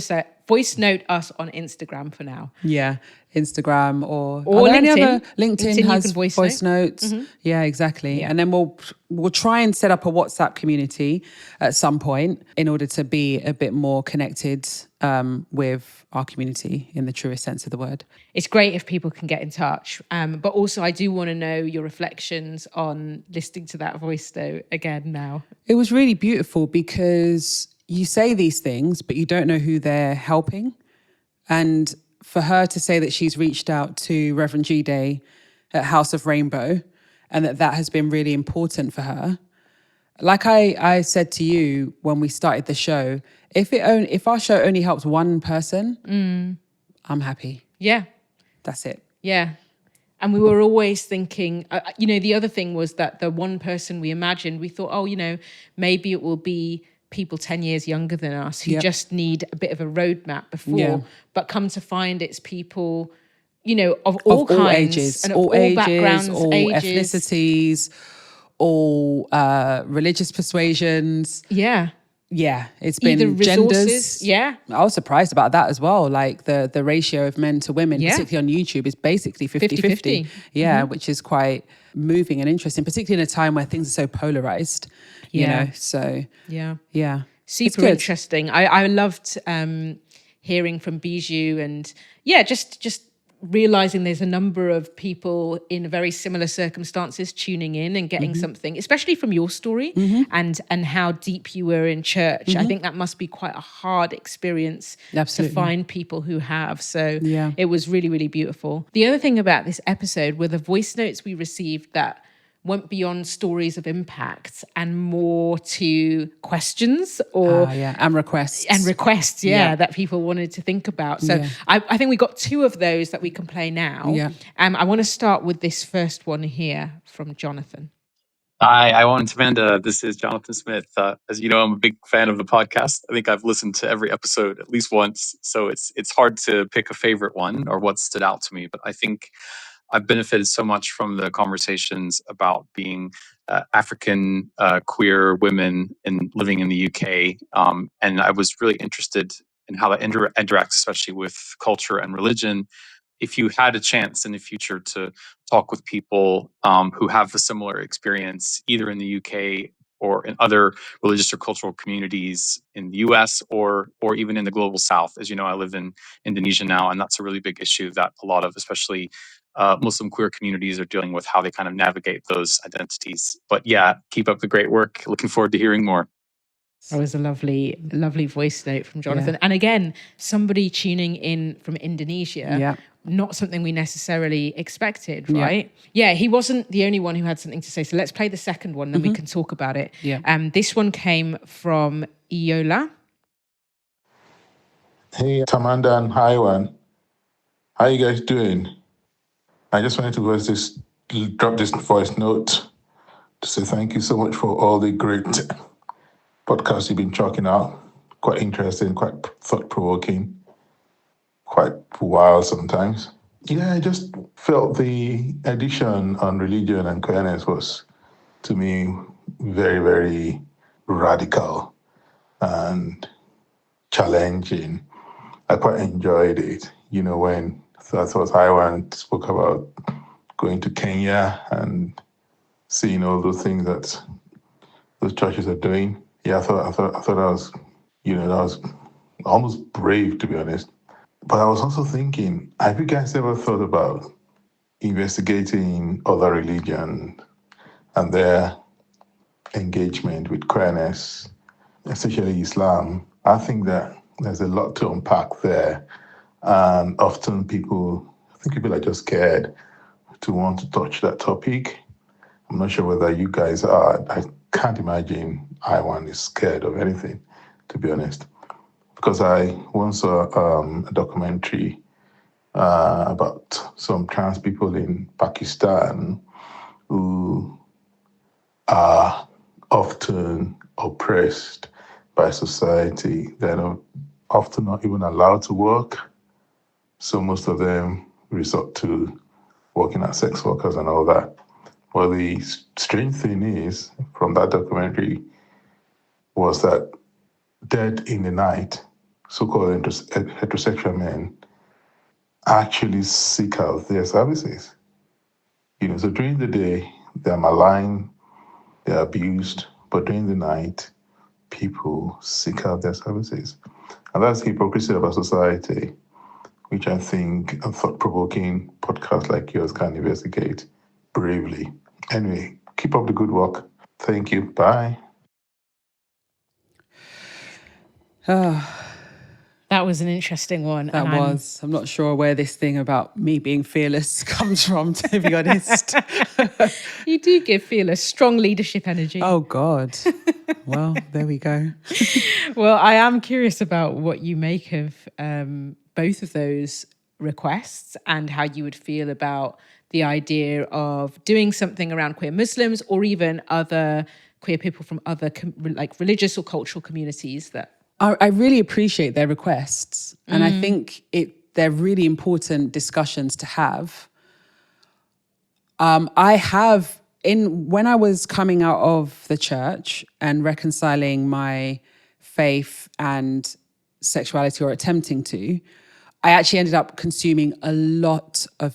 note us on Instagram for now. Yeah, Instagram or LinkedIn. Any other LinkedIn has you can voice notes. Mm-hmm. Yeah, exactly. Yeah. And then we'll try and set up a WhatsApp community at some point in order to be a bit more connected with our community in the truest sense of the word. It's great if people can get in touch. But also I do want to know your reflections on listening to that voice note again now. It was really beautiful because you say these things, but you don't know who they're helping. And for her to say that she's reached out to Reverend G Day at House of Rainbow and that has been really important for her. Like I said to you when we started the show, if our show only helps one person, I'm happy. Yeah. That's it. Yeah. And we were always thinking, the other thing was that the one person we imagined, we thought, maybe it will be people 10 years younger than us who just need a bit of a roadmap before. Yeah. But come to find it's people, of all kinds, ages, and of all backgrounds, all ages. Ethnicities, all religious persuasions. Yeah. Yeah, it's been genders. Yeah. I was surprised about that as well. Like the ratio of men to women, particularly on YouTube, is basically 50-50. Yeah, which is quite moving and interesting, particularly in a time where things are so polarized, you know, so. Yeah. Super interesting. I loved hearing from Bijou and just realizing there's a number of people in very similar circumstances tuning in and getting something, especially from your story and how deep you were in church. I think that must be quite a hard experience to find people who have. So it was really, really beautiful. The other thing about this episode were the voice notes we received that went beyond stories of impact and more to questions and requests. That people wanted to think about. So I think we got two of those that we can play now. I want to start with this first one here from Jonathan. Hi, Aiwan and Banda. This is Jonathan Smith. As you know, I'm a big fan of the podcast. I think I've listened to every episode at least once, so it's hard to pick a favorite one or what stood out to me. But I think I've benefited so much from the conversations about being African queer women and living in the UK. And I was really interested in how that interacts, especially with culture and religion. If you had a chance in the future to talk with people who have a similar experience, either in the UK or in other religious or cultural communities in the US or even in the global South. As you know, I live in Indonesia now, and that's a really big issue that a lot of, especially Muslim queer communities, are dealing with, how they kind of navigate those identities. But yeah, keep up the great work. Looking forward to hearing more. That was a lovely, lovely voice note from Jonathan. Yeah. And again, somebody tuning in from Indonesia, Yeah. not something we necessarily expected, right? Yeah, he wasn't the only one who had something to say. So let's play the second one, then we can talk about it. Yeah. This one came from Iola. Hey, Tamanda and Aiwan. How you guys doing? I just wanted to drop this voice note to say thank you so much for all the great podcasts you've been chalking out. Quite interesting, quite thought-provoking, quite wild sometimes. Yeah, I just felt the edition on religion and queerness was, to me, very, very radical and challenging. I quite enjoyed it. You know, when I thought Aiwan spoke about going to Kenya and seeing all those things that those churches are doing. Yeah, I thought that was, that was almost brave, to be honest. But I was also thinking, have you guys ever thought about investigating other religions and their engagement with queerness, especially Islam? I think that there's a lot to unpack there. And often people are just scared to want to touch that topic. I'm not sure whether you guys are. I can't imagine Aiwan is scared of anything, to be honest. Because I once saw a documentary about some trans people in Pakistan who are often oppressed by society. They're often not even allowed to work. So most of them resort to working as sex workers and all that. Well, the strange thing is, from that documentary, was that dead in the night, so-called heterosexual men actually seek out their services. So during the day, they're maligned, they're abused, but during the night, people seek out their services. And that's the hypocrisy of our society, which I think a thought-provoking podcast like yours can investigate bravely. Anyway, keep up the good work. Thank you. Bye. That was an interesting one. That was. I'm not sure where this thing about me being fearless comes from, to be honest. You do give fearless, strong leadership energy. Oh, God. Well, there we go. Well, I am curious about what you make of both of those requests and how you would feel about the idea of doing something around queer Muslims or even other queer people from other religious or cultural communities that... I really appreciate their requests. And I think they're really important discussions to have. When I was coming out of the church and reconciling my faith and sexuality, or attempting to, I actually ended up consuming a lot of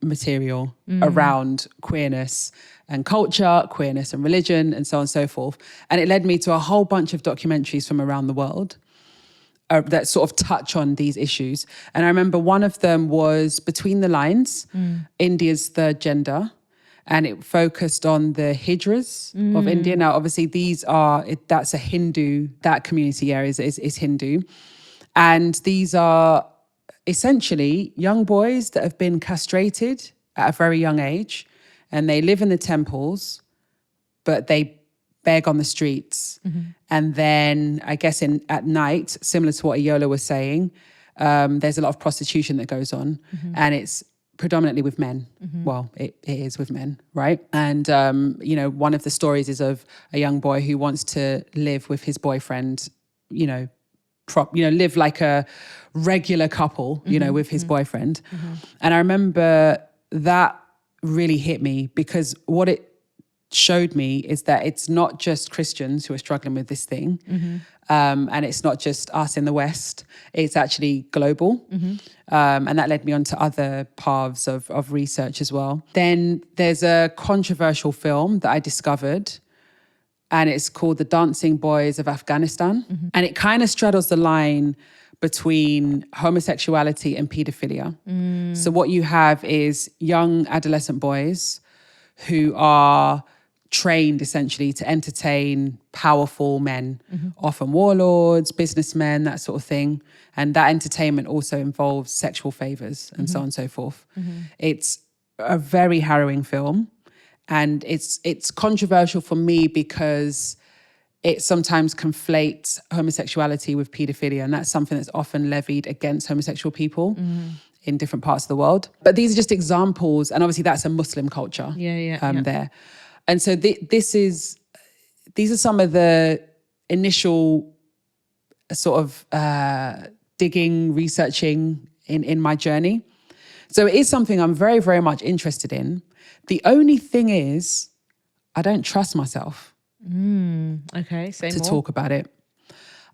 material around queerness and culture, queerness and religion, and so on and so forth. And it led me to a whole bunch of documentaries from around the world that sort of touch on these issues. And I remember one of them was Between the Lines, India's Third Gender. And it focused on the hijras of India. Now, obviously, that's a Hindu, that community area is Hindu. And these are essentially young boys that have been castrated at a very young age, and they live in the temples, but they beg on the streets. And then I guess at night, similar to what Iola was saying, there's a lot of prostitution that goes on, and it's predominantly with men. Well, it is with men, right? And, one of the stories is of a young boy who wants to live with his boyfriend, live like a regular couple, with his boyfriend. And I remember that really hit me, because what it showed me is that it's not just Christians who are struggling with this thing. And it's not just us in the West, it's actually global. And that led me on to other paths of research as well. Then there's a controversial film that I discovered and it's called The Dancing Boys of Afghanistan. And it kind of straddles the line between homosexuality and paedophilia. So what you have is young adolescent boys who are trained essentially to entertain powerful men, often warlords, businessmen, that sort of thing. And that entertainment also involves sexual favors and so on and so forth. It's a very harrowing film. And it's controversial for me because it sometimes conflates homosexuality with paedophilia. And that's something that's often levied against homosexual people in different parts of the world. But these are just examples. And obviously that's a Muslim culture there. And so these are some of the initial sort of digging, researching in my journey. So it is something I'm very, very much interested in. The only thing is, I don't trust myself to talk about it.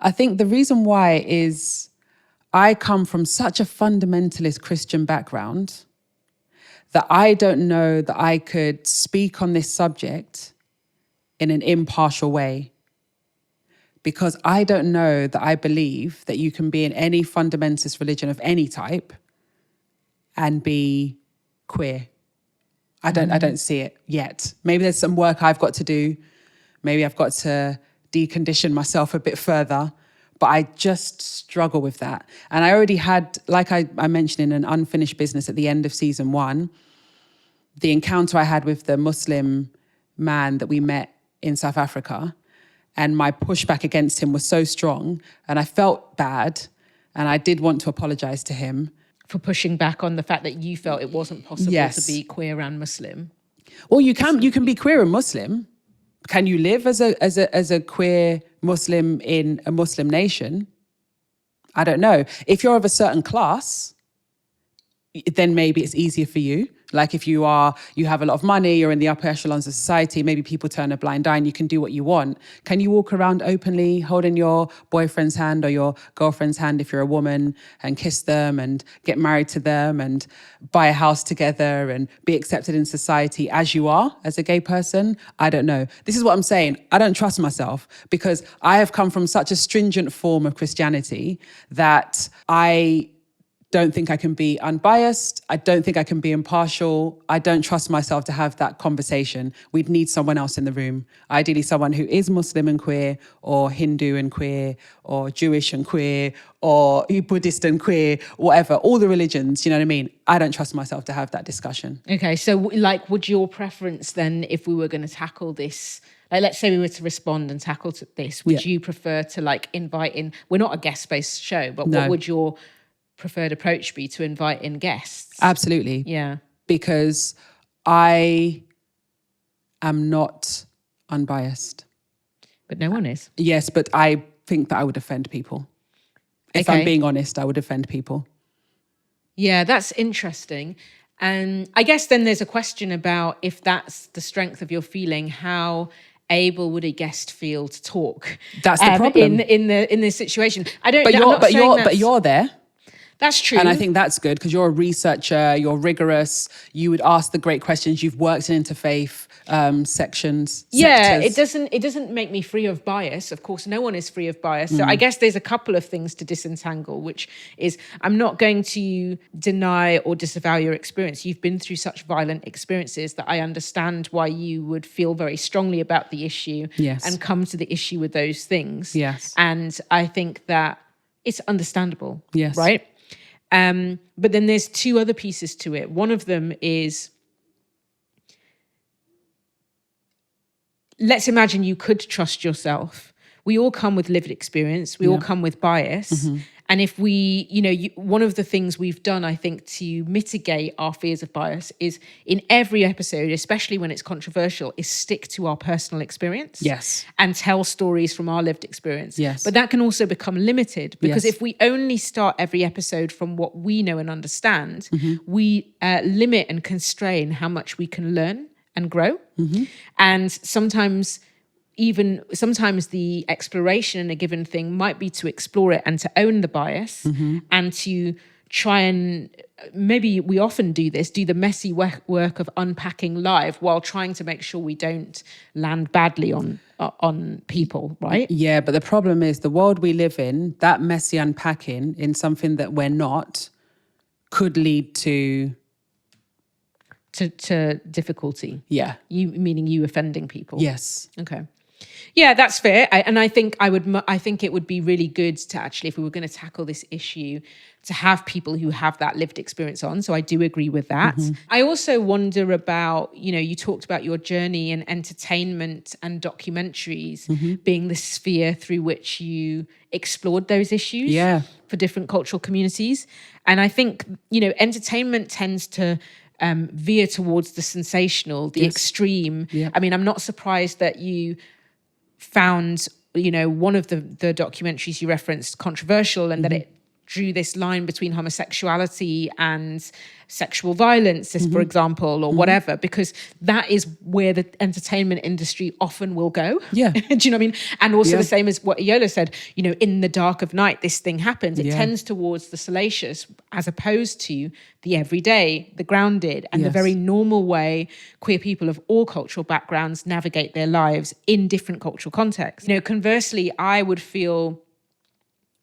I think the reason why is I come from such a fundamentalist Christian background that I don't know that I could speak on this subject in an impartial way. Because I don't know that I believe that you can be in any fundamentalist religion of any type and be queer. I don't see it yet. Maybe there's some work I've got to do. Maybe I've got to decondition myself a bit further, but I just struggle with that. And I already had, like I mentioned in an unfinished business at the end of season 1, the encounter I had with the Muslim man that we met in South Africa, and my pushback against him was so strong, and I felt bad, and I did want to apologize to him. For pushing back on the fact that you felt it wasn't possible to be queer and Muslim. Well, you can be queer and Muslim. Can you live as a queer Muslim in a Muslim nation? I don't know. If you're of a certain class, then maybe it's easier for you. Like if you have a lot of money, you're in the upper echelons of society, maybe people turn a blind eye and you can do what you want. Can you walk around openly holding your boyfriend's hand or your girlfriend's hand if you're a woman and kiss them and get married to them and buy a house together and be accepted in society as you are as a gay person? I don't know. This is what I'm saying. I don't trust myself because I have come from such a stringent form of Christianity that I don't think I can be unbiased. I don't think I can be impartial. I don't trust myself to have that conversation. We'd need someone else in the room. Ideally someone who is Muslim and queer, or Hindu and queer, or Jewish and queer, or Buddhist and queer, whatever, all the religions, you know what I mean? I don't trust myself to have that discussion. Okay, so like, would your preference then, if we were going to tackle this, like let's say we were to respond and tackle this, would you prefer to like invite in, we're not a guest-based show, but what would your preferred approach be, to invite in guests? Absolutely. Yeah. Because I am not unbiased. But no one is. Yes, but I think that I would offend people. If I'm being honest, I would offend people. Yeah, that's interesting. And I guess then there's a question about, if that's the strength of your feeling, how able would a guest feel to talk? That's the problem in this situation. I don't. But you're there. That's true. And I think that's good because you're a researcher, you're rigorous, you would ask the great questions, you've worked in interfaith sections. Yeah, sectors. it doesn't make me free of bias. Of course, no one is free of bias. So I guess there's a couple of things to disentangle, which is, I'm not going to deny or disavow your experience. You've been through such violent experiences that I understand why you would feel very strongly about the issue and come to the issue with those things. Yes. And I think that it's understandable. Yes. Right? But then there's two other pieces to it. One of them is, let's imagine you could trust yourself. We all come with lived experience. We all come with bias. Mm-hmm. And if we, one of the things we've done, I think, to mitigate our fears of bias is, in every episode, especially when it's controversial, is stick to our personal experience. Yes. And tell stories from our lived experience. Yes. But that can also become limited, because if we only start every episode from what we know and understand, we limit and constrain how much we can learn and grow. Mm-hmm. And sometimes the exploration in a given thing might be to explore it and to own the bias and to try and maybe we often do the messy work of unpacking live while trying to make sure we don't land badly on people, right? Yeah, but the problem is the world we live in, that messy unpacking in something that we're not could lead to difficulty. Yeah. You meaning you offending people? Yes. Okay. Yeah, that's fair. I think it would be really good to actually, if we were going to tackle this issue, to have people who have that lived experience on. So I do agree with that. I also wonder about, you talked about your journey in entertainment and documentaries being the sphere through which you explored those issues for different cultural communities. And I think, entertainment tends to veer towards the sensational, the extreme. Yeah. I mean, I'm not surprised that you found, one of the documentaries you referenced controversial, and that it drew this line between homosexuality and sexual violence, for example, or whatever, because that is where the entertainment industry often will go. Yeah. Do you know what I mean? And also the same as what Iola said, in the dark of night, this thing happens. It tends towards the salacious as opposed to the everyday, the grounded, and the very normal way queer people of all cultural backgrounds navigate their lives in different cultural contexts. Conversely, I would feel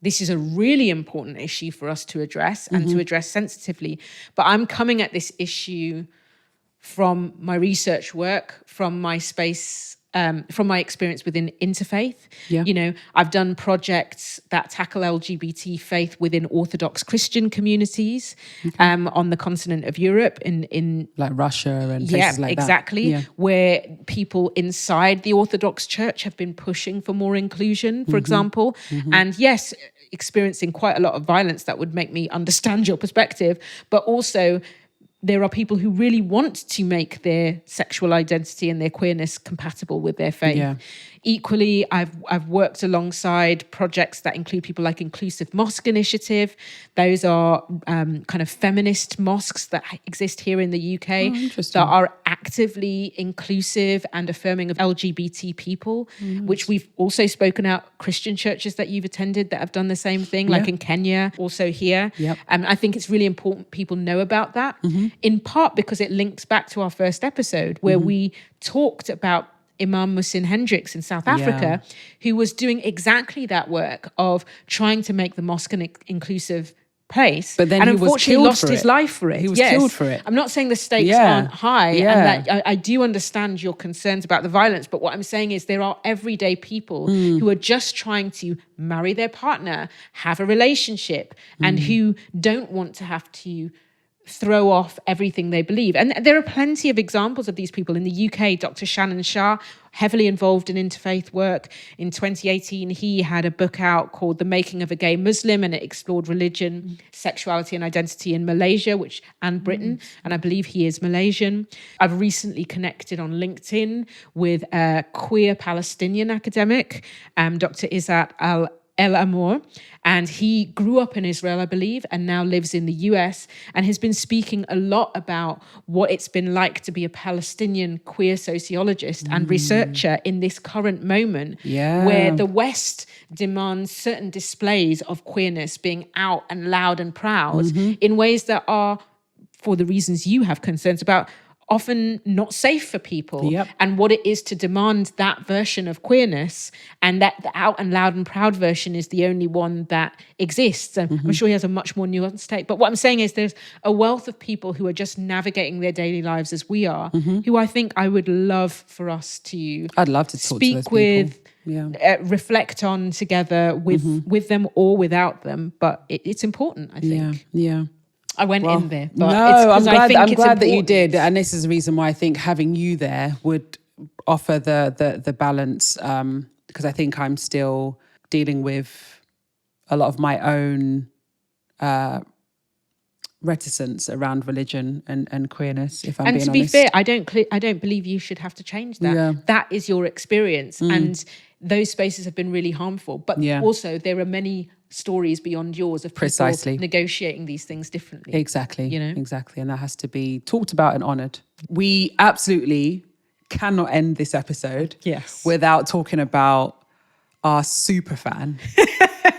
this is a really important issue for us to address and to address sensitively. But I'm coming at this issue from my research work, from my space, from my experience within interfaith. Yeah. I've done projects that tackle LGBT faith within Orthodox Christian communities on the continent of Europe, in like Russia and places like that. Exactly. Yeah. Where people inside the Orthodox Church have been pushing for more inclusion, for example. And yes, experiencing quite a lot of violence that would make me understand your perspective, but also there are people who really want to make their sexual identity and their queerness compatible with their faith. Yeah. Equally, I've worked alongside projects that include people like Inclusive Mosque Initiative. Those are kind of feminist mosques that exist here in the UK that are actively inclusive and affirming of LGBT people, which we've also spoken out Christian churches that you've attended that have done the same thing, like in Kenya, also here. Yep. I think it's really important people know about that, in part because it links back to our first episode where we talked about Imam Muhsin Hendricks in South Africa, who was doing exactly that work of trying to make the mosque an inclusive place, but then and he unfortunately lost his life for it. He was killed for it. I'm not saying the stakes aren't high, and that I do understand your concerns about the violence, but what I'm saying is there are everyday people who are just trying to marry their partner, have a relationship, and who don't want to have to throw off everything they believe. And there are plenty of examples of these people. In the UK, Dr. Shannon Shah, heavily involved in interfaith work. In 2018, he had a book out called The Making of a Gay Muslim, and it explored religion, sexuality and identity in Malaysia and Britain. And I believe he is Malaysian. I've recently connected on LinkedIn with a queer Palestinian academic, Dr. Izzat El Amour, and he grew up in Israel, I believe, and now lives in the US, and has been speaking a lot about what it's been like to be a Palestinian queer sociologist and researcher in this current moment, where the West demands certain displays of queerness being out and loud and proud in ways that are, for the reasons you have concerns about, often not safe for people, and what it is to demand that version of queerness, and that the out and loud and proud version is the only one that exists. And I'm sure he has a much more nuanced take. But what I'm saying is there's a wealth of people who are just navigating their daily lives as we are, who I think I would love for us to I'd love to talk speak to those with, people. reflect on together with them or without them. But it's important, I think. Yeah. I went in there, but I'm glad that you important. did, and this is the reason why I think having you there would offer the balance, because I think I'm still dealing with a lot of my own reticence around religion and queerness. If I'm being honest, and to be fair, I don't believe you should have to change that. Yeah. That is your experience, and those spaces have been really harmful. But also, there are many stories beyond yours of people negotiating these things differently. Exactly. Exactly. And that has to be talked about and honoured. We absolutely cannot end this episode without talking about our super fan,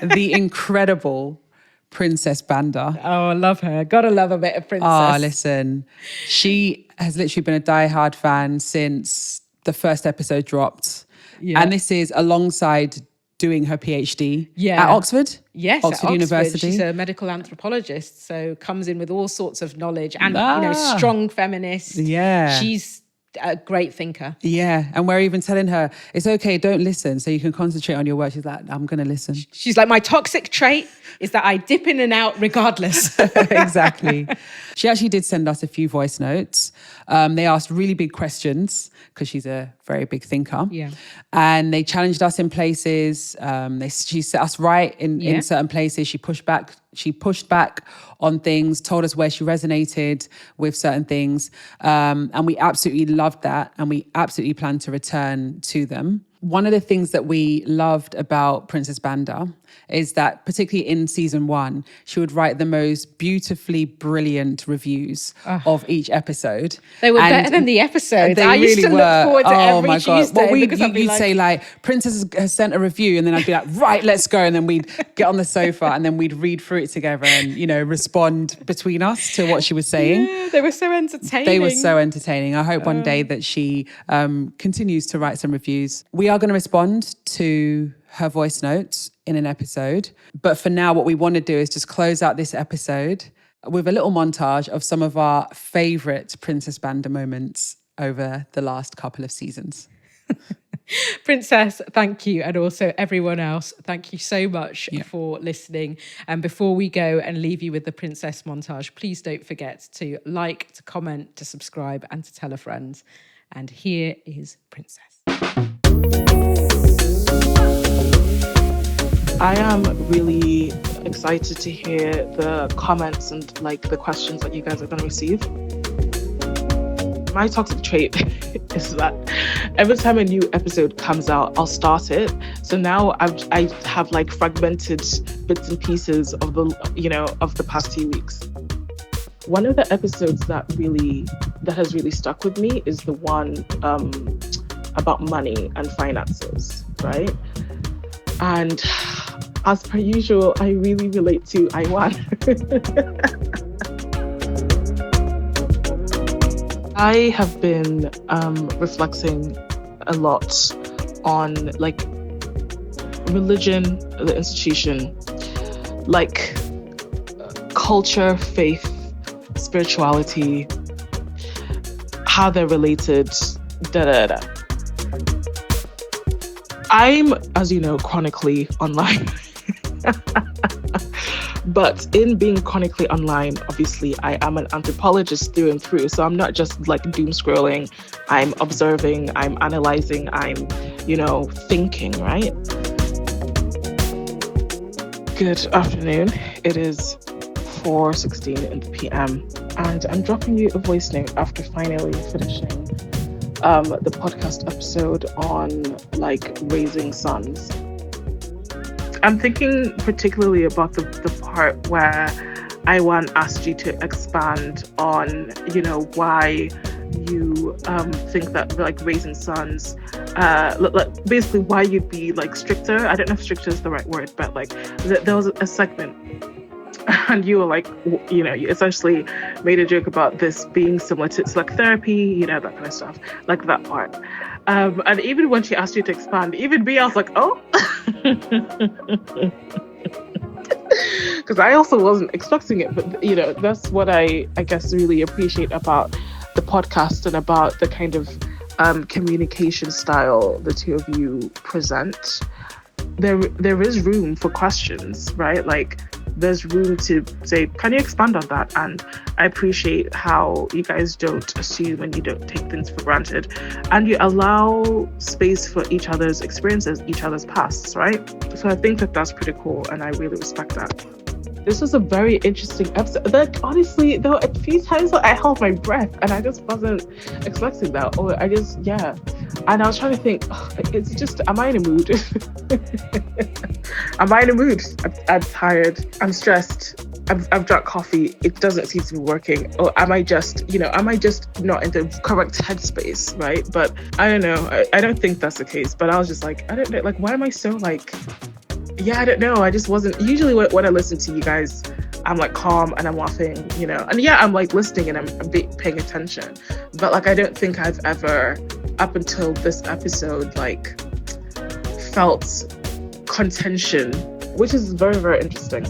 the incredible Princess Banda. Oh, I love her. Gotta love a bit of Princess. Oh, listen. She has literally been a diehard fan since the first episode dropped. Yeah. And this is alongside doing her PhD Yeah. at Oxford. Yes, Oxford at University. She's a medical anthropologist, so comes in with all sorts of knowledge and, strong feminist. Yeah. She's a great thinker. Yeah. And we're even telling her, it's okay, don't listen, so you can concentrate on your work. She's like, I'm going to listen. She's like, my toxic trait is that I dip in and out regardless. Exactly. She actually did send us a few voice notes. They asked really big questions because she's a very big thinker. Yeah. And they challenged us in places. She set us right in certain places. She pushed back on things, told us where she resonated with certain things. And we absolutely loved that. And we absolutely plan to return to them. One of the things that we loved about Princess Banda is that, particularly in season 1, she would write the most beautifully brilliant reviews of each episode. They were better than the episodes. I used to look forward to every Tuesday. Well, you'd say like, Princess has sent a review, and then I'd be like, right, let's go. And then we'd get on the sofa and then we'd read through it together and, respond between us to what she was saying. Yeah, they were so entertaining. They were so entertaining. I hope one day that she continues to write some reviews. We are going to respond to her voice notes in an episode. But for now, what we want to do is just close out this episode with a little montage of some of our favourite Princess Banda moments over the last couple of seasons. Princess, thank you. And also everyone else, thank you so much for listening. And before we go and leave you with the Princess montage, please don't forget to like, to comment, to subscribe, and to tell a friend. And here is Princess. I am really excited to hear the comments and the questions that you guys are going to receive. My toxic trait is that every time a new episode comes out, I'll start it. So now I have fragmented bits and pieces of the past few weeks. One of the episodes that has really stuck with me is the one about money and finances, right? And as per usual, I really relate to Aiwan. I have been reflecting a lot on religion, the institution, culture, faith, spirituality, how they're related, I'm, as you know, chronically online. But in being chronically online, obviously, I am an anthropologist through and through. So I'm not just doom scrolling. I'm observing, I'm analyzing, I'm, thinking, right? Good afternoon. It is 4:16 in the PM. And I'm dropping you a voice note after finally finishing the podcast episode on raising sons. I'm thinking particularly about the part where Aiwan asked you to expand on, why you think that raising sons, basically why you'd be stricter. I don't know if stricter is the right word, but there was a segment and you were you essentially made a joke about this being similar to therapy, that kind of stuff, that part. And even when she asked you to expand, even me, I was like, oh. Because I also wasn't expecting it, but that's what I guess really appreciate about the podcast and about the kind of communication style the two of you present. There is room for questions, right? There's room to say, can you expand on that? And I appreciate how you guys don't assume and you don't take things for granted. And you allow space for each other's experiences, each other's pasts, right? So I think that that's pretty cool and I really respect that. This was a very interesting episode. Honestly, though, a few times I held my breath and I just wasn't expecting that. Or and I was trying to think, it's just, am I in a mood? Am I in a mood? I'm tired. I'm stressed. I've drunk coffee. It doesn't seem to be working. Or am I just not in the correct headspace, right? But I don't know. I don't think that's the case. But I was just I don't know. Why am I so yeah, I don't know. I just wasn't. Usually when I listen to you guys, I'm like calm and I'm laughing, you know. And yeah, I'm like listening and I'm paying attention. But like, I don't think I've ever, up until this episode, like felt contention, which is very, very interesting.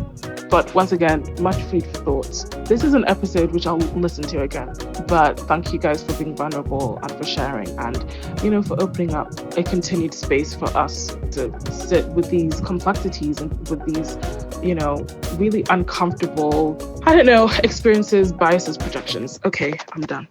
But once again, much food for thought. This is an episode which I'll listen to again. But thank you guys for being vulnerable and for sharing and, you know, for opening up a continued space for us to sit with these complexities and with these, you know, really uncomfortable, I don't know, experiences, biases, projections. Okay, I'm done.